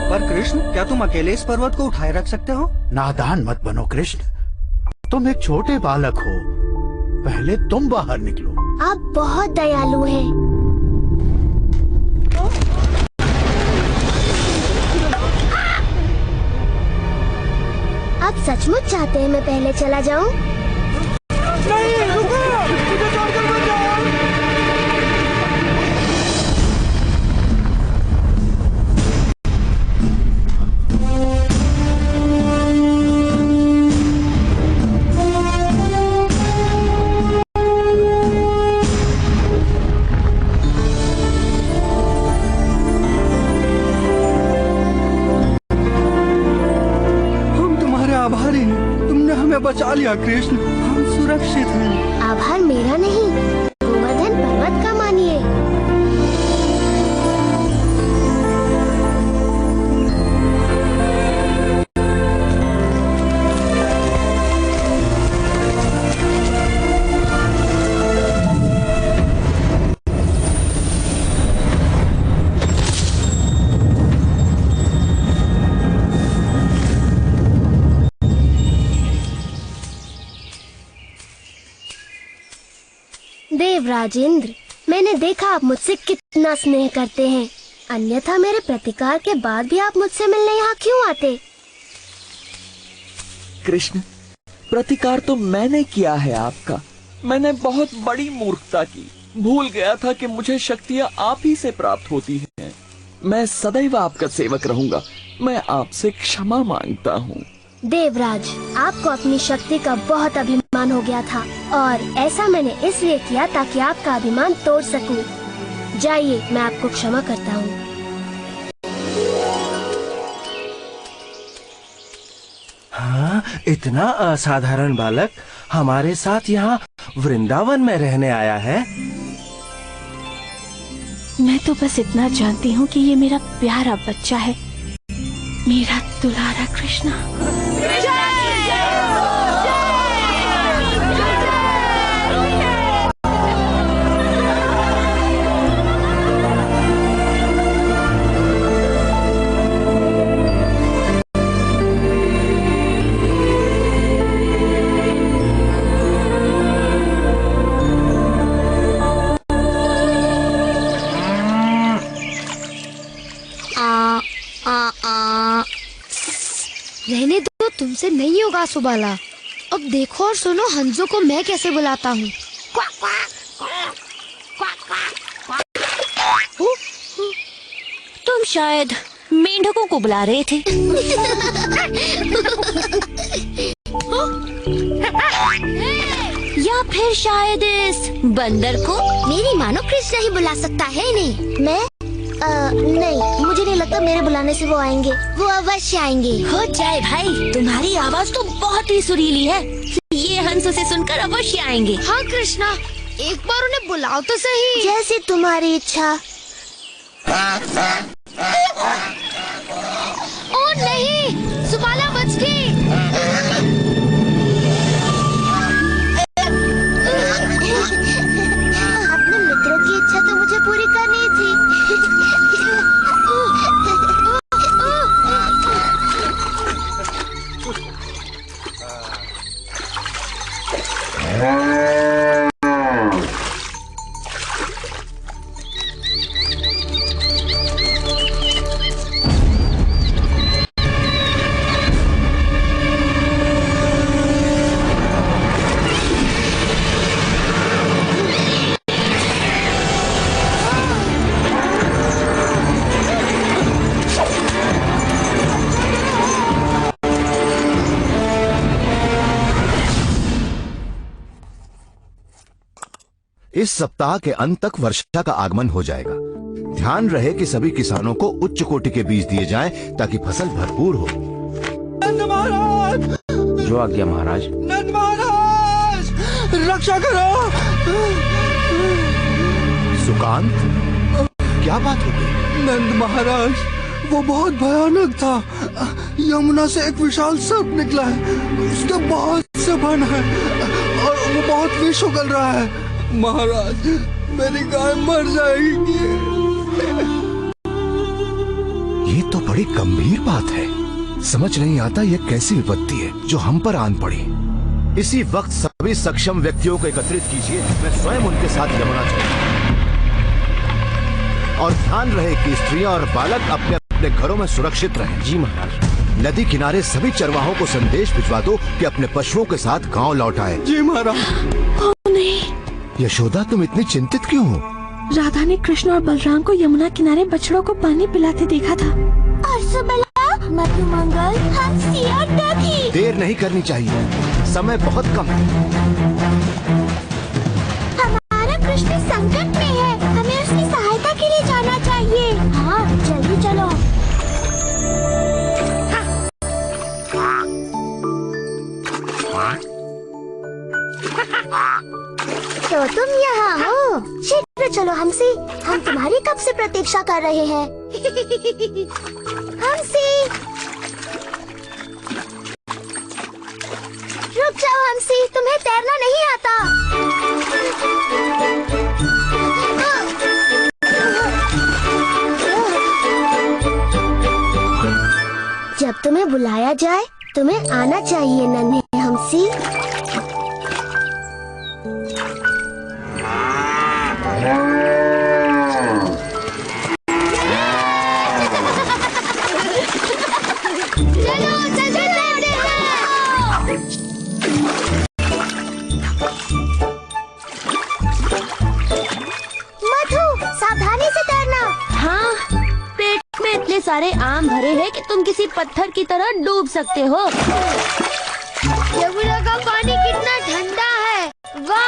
Speaker 17: पर कृष्ण, क्या तुम अकेले इस पर्वत को उठाए रख सकते हो?
Speaker 14: नादान मत बनो कृष्ण, तुम एक छोटे बालक हो, पहले तुम बाहर निकलो।
Speaker 3: आप बहुत दयालु हैं। आप सचमुच चाहते हैं मैं पहले चला जाऊं?
Speaker 17: नहीं, रुको, मुझे छोड़कर मत जाओ। बचा लिया कृष्ण, हम सुरक्षित हैं।
Speaker 3: आभार मेरा नहीं, गोवर्धन पर्वत का मानिए। देवराज इंद्र, मैंने देखा आप मुझसे कितना स्नेह करते हैं, अन्यथा मेरे प्रतिकार के बाद भी आप मुझसे मिलने यहाँ क्यों आते?
Speaker 12: कृष्ण, प्रतिकार तो मैंने किया है आपका। मैंने बहुत बड़ी मूर्खता की, भूल गया था कि मुझे शक्तियाँ आप ही से प्राप्त होती हैं। मैं सदैव आपका सेवक रहूंगा। मैं आपसे क्षमा मांगता हूँ।
Speaker 3: देवराज, आपको अपनी शक्ति का बहुत अभिमान हो गया था और ऐसा मैंने इसलिए किया ताकि आपका अभिमान तोड़ सकूं। जाइए, मैं आपको क्षमा करता हूँ।
Speaker 17: हाँ, इतना असाधारण बालक हमारे साथ यहाँ वृंदावन में रहने आया है।
Speaker 8: मैं तो बस इतना जानती हूँ कि ये मेरा प्यारा बच्चा है, मेरा दुलारा कृष्णा।
Speaker 13: रहने दो, तुमसे नहीं होगा सुबाला। अब देखो और सुनो हंसो को मैं कैसे बुलाता हूँ।
Speaker 4: तुम शायद मेंढकों को बुला रहे थे। या फिर शायद इस बंदर को।
Speaker 3: मेरी मानो कृष्ण ही बुला सकता है इन्हें। मैं नहीं, मुझे नहीं लगता मेरे बुलाने से वो आएंगे। वो अवश्य आएंगे।
Speaker 4: हो जाए भाई, तुम्हारी आवाज तो बहुत ही सुरीली है। ये हंस उसे सुनकर अवश्य आएंगे।
Speaker 13: हाँ कृष्णा, एक बार उन्हें बुलाओ तो सही।
Speaker 3: जैसी तुम्हारी इच्छा।
Speaker 13: ओ नहीं, सुबाला बच गई।
Speaker 3: अपने मित्रों की इच्छा तो मुझे पूरी करनी थी।
Speaker 5: इस सप्ताह के अंत तक वर्षा का आगमन हो जाएगा। ध्यान रहे कि सभी किसानों को उच्च कोटि के बीज दिए जाएं ताकि फसल भरपूर हो।
Speaker 15: नंद महाराज!
Speaker 17: जो आज्ञा महाराज।
Speaker 15: नंद महाराज! रक्षा करो!
Speaker 5: सुकांत, क्या बात हो गई?
Speaker 15: नंद महाराज, वो बहुत भयानक था। यमुना से एक विशाल सर्प निकला है, उसके बहुत से बन है और वो बहुत विष उगल रहा है। महाराज, मेरी गाय मर जाएगी।
Speaker 5: ये तो बड़ी गंभीर बात है। समझ नहीं आता ये कैसी विपत्ति है जो हम पर आन पड़ी। इसी वक्त सभी सक्षम व्यक्तियों को एकत्रित कीजिए, मैं स्वयं उनके साथ यमुना चलूंगा। और ध्यान रहे कि स्त्रियां और बालक अपने अपने घरों में सुरक्षित रहें।
Speaker 17: जी महाराज।
Speaker 5: नदी किनारे सभी चरवाहों को संदेश भिजवा दो कि अपने पशुओं के साथ गांव लौट आए।
Speaker 15: जी महाराज।
Speaker 8: ओ नहीं,
Speaker 5: यशोदा, तुम इतनी चिंतित क्यों हो?
Speaker 8: राधा ने कृष्ण और बलराम को यमुना किनारे बछड़ों को पानी पिलाते देखा था।
Speaker 3: और सुबला, मधुमंगल, हंसी और डगी।
Speaker 5: देर नहीं करनी चाहिए, समय बहुत कम है।
Speaker 3: हमारा कृष्ण संकट में है, हमें उसकी सहायता के लिए जाना चाहिए। हाँ, जल्दी चलो। तो तुम यहाँ हो? शीघ्र चलो हंसी, हम तुम्हारी कब से प्रतीक्षा कर रहे हैं। हंसी, रुक जाओ हंसी, तुम्हें तैरना नहीं आता। जब तुम्हें बुलाया जाए तुम्हें आना चाहिए नन्हे हंसी।
Speaker 13: सारे आम भरे हैं कि तुम किसी पत्थर की तरह डूब सकते हो।
Speaker 3: यमुना का पानी कितना ठंडा है, वाह!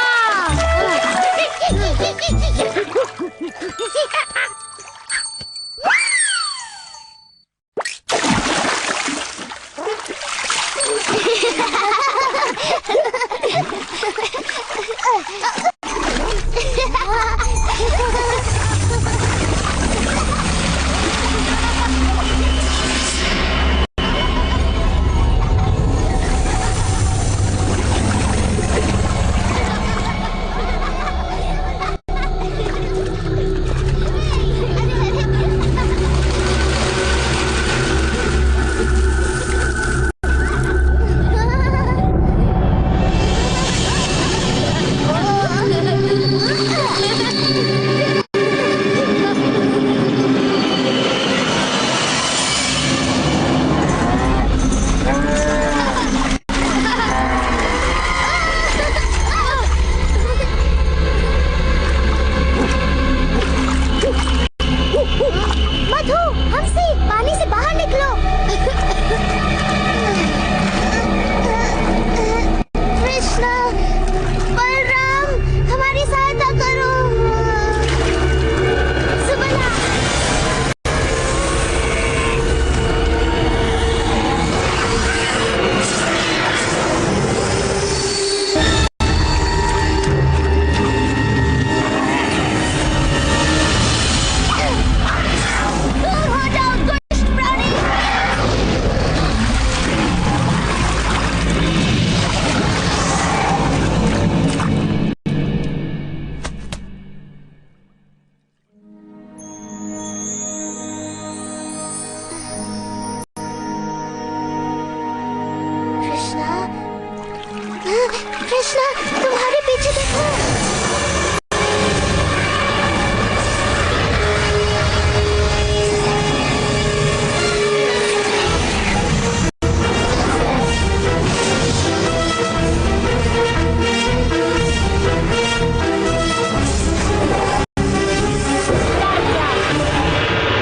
Speaker 3: कृष्णा, तुम्हारे पीछे देखो।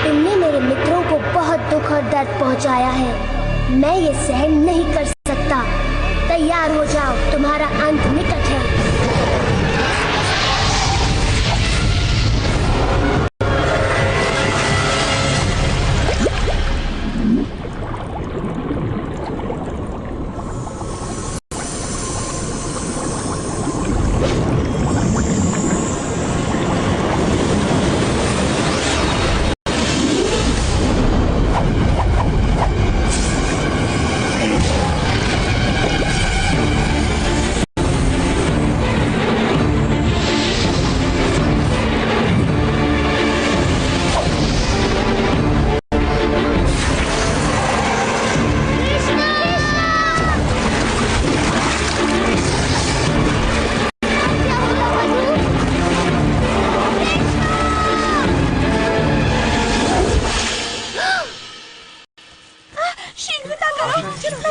Speaker 18: तुमने मेरे मित्रों को बहुत दुख और दर्द पहुंचाया है। मैं ये सहन नहीं कर सकता। तैयार हो जाओ, तुम्हारा अंत निकट है।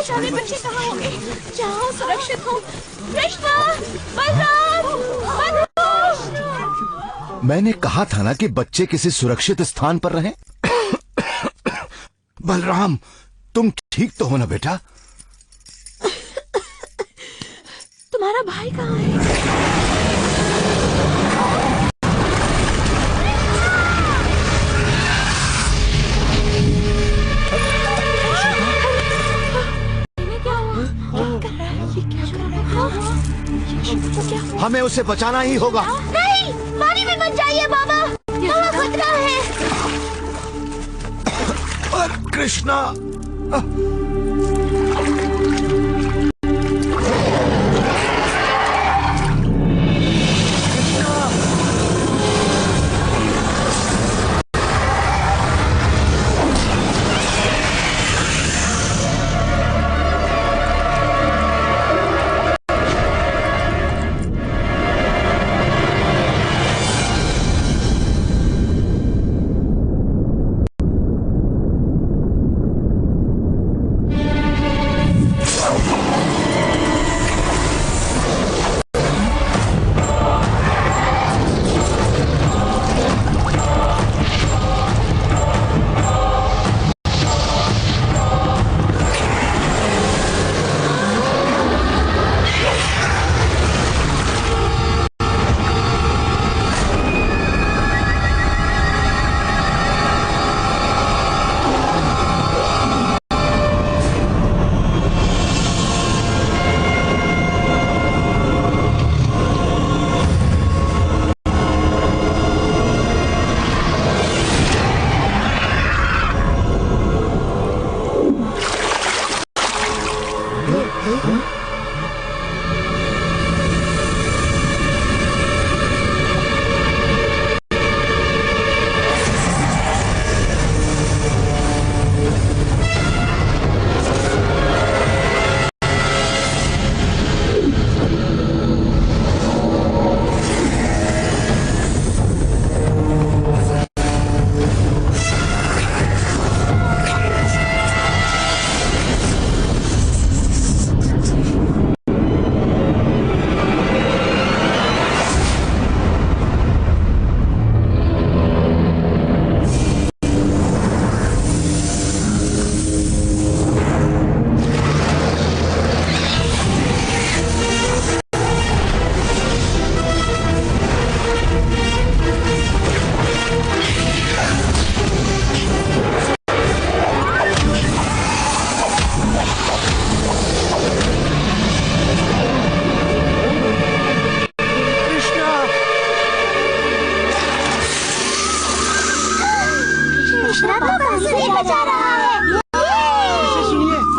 Speaker 8: जाने बच्चे कहाँ होंगे? जाओ, सुरक्षित हो। कृष्णा, बलराम, मनोज।
Speaker 5: मैंने कहा था ना कि बच्चे किसी सुरक्षित स्थान पर रहें। बलराम, तुम ठीक तो हो ना बेटा?
Speaker 8: तुम्हारा भाई कहाँ है?
Speaker 5: हमें उसे बचाना ही होगा।
Speaker 3: नहीं, पानी में मत जाइए बाबा, वहाँ खतरा है।
Speaker 5: कृष्णा,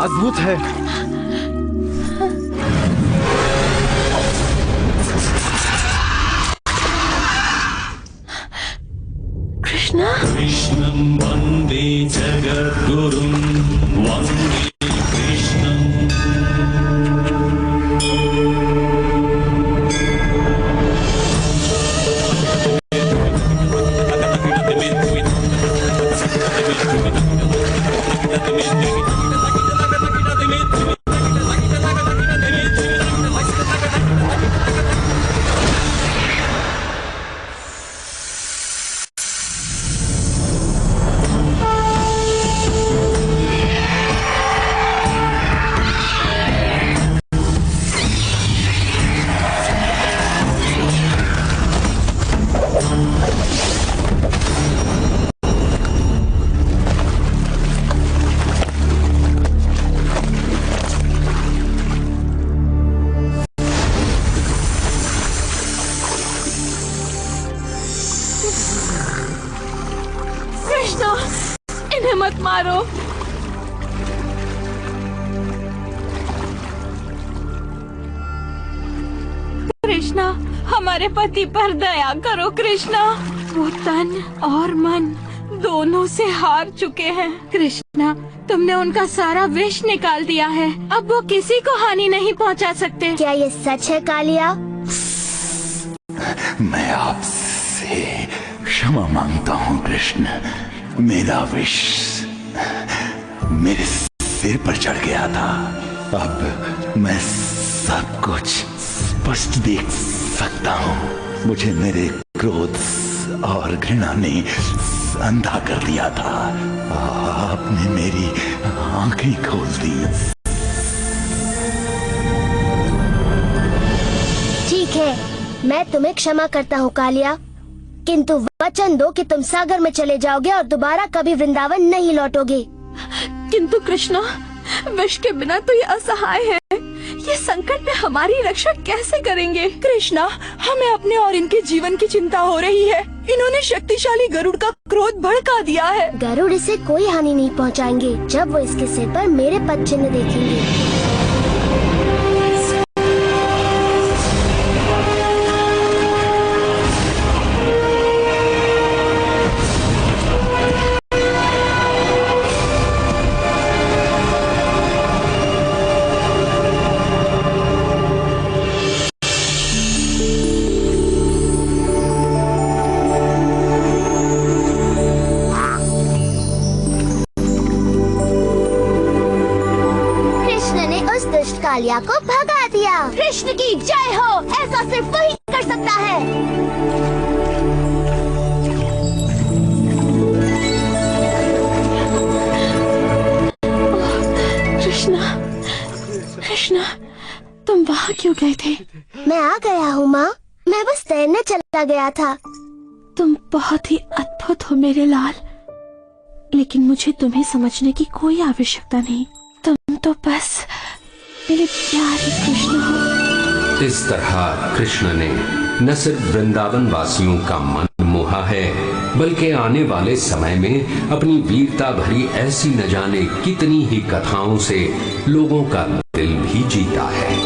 Speaker 17: अद्भुत है।
Speaker 8: कृष्णा,
Speaker 19: कृष्णं वन्दे जगद्गुरुं वन्दे कृष्णम्।
Speaker 8: पधारो। कृष्णा, हमारे पति पर दया करो कृष्णा। वो तन और मन दोनों से हार चुके हैं। कृष्णा, तुमने उनका सारा विष निकाल दिया है। अब वो किसी को हानि नहीं पहुंचा सकते।
Speaker 18: क्या ये सच है कालिया?
Speaker 11: मैं आपसे क्षमा मांगता हूँ कृष्ण। मेरा विष मेरे सिर पर चढ़ गया था। अब मैं सब कुछ स्पष्ट देख सकता हूँ। मुझे मेरे क्रोध और घृणा ने अंधा कर दिया था। आपने मेरी आंखें खोल दी।
Speaker 18: ठीक है, मैं तुम्हें क्षमा करता हूँ कालिया, किंतु वचन दो कि तुम सागर में चले जाओगे और दोबारा कभी वृंदावन नहीं लौटोगे।
Speaker 8: किंतु कृष्णा, विष के बिना तो ये असहाय है। ये संकट में हमारी रक्षा कैसे करेंगे? कृष्णा, हमें अपने और इनके जीवन की चिंता हो रही है। इन्होंने शक्तिशाली गरुड़ का क्रोध भड़का दिया है।
Speaker 18: गरुड़ इसे कोई हानि नहीं पहुंचाएंगे जब वो इसके सिर पर मेरे पद चिन्ह देखेंगे। कालिया को भगा दिया। कृष्ण की जय हो। ऐसा सिर्फ वही कर सकता है।
Speaker 8: कृष्णा, कृष्णा, तुम वहाँ क्यों गए थे?
Speaker 18: मैं आ गया हूँ माँ। मैं बस तैरने चला गया था।
Speaker 8: तुम बहुत ही अद्भुत हो मेरे लाल, लेकिन मुझे तुम्हें समझने की कोई आवश्यकता नहीं। तुम तो बस मेरे प्यारे कृष्ण हो।
Speaker 2: इस तरह कृष्ण ने न सिर्फ वृंदावन वासियों का मन मोहा है, बल्कि आने वाले समय में अपनी वीरता भरी ऐसी न जाने कितनी ही कथाओं से लोगों का दिल भी जीता है।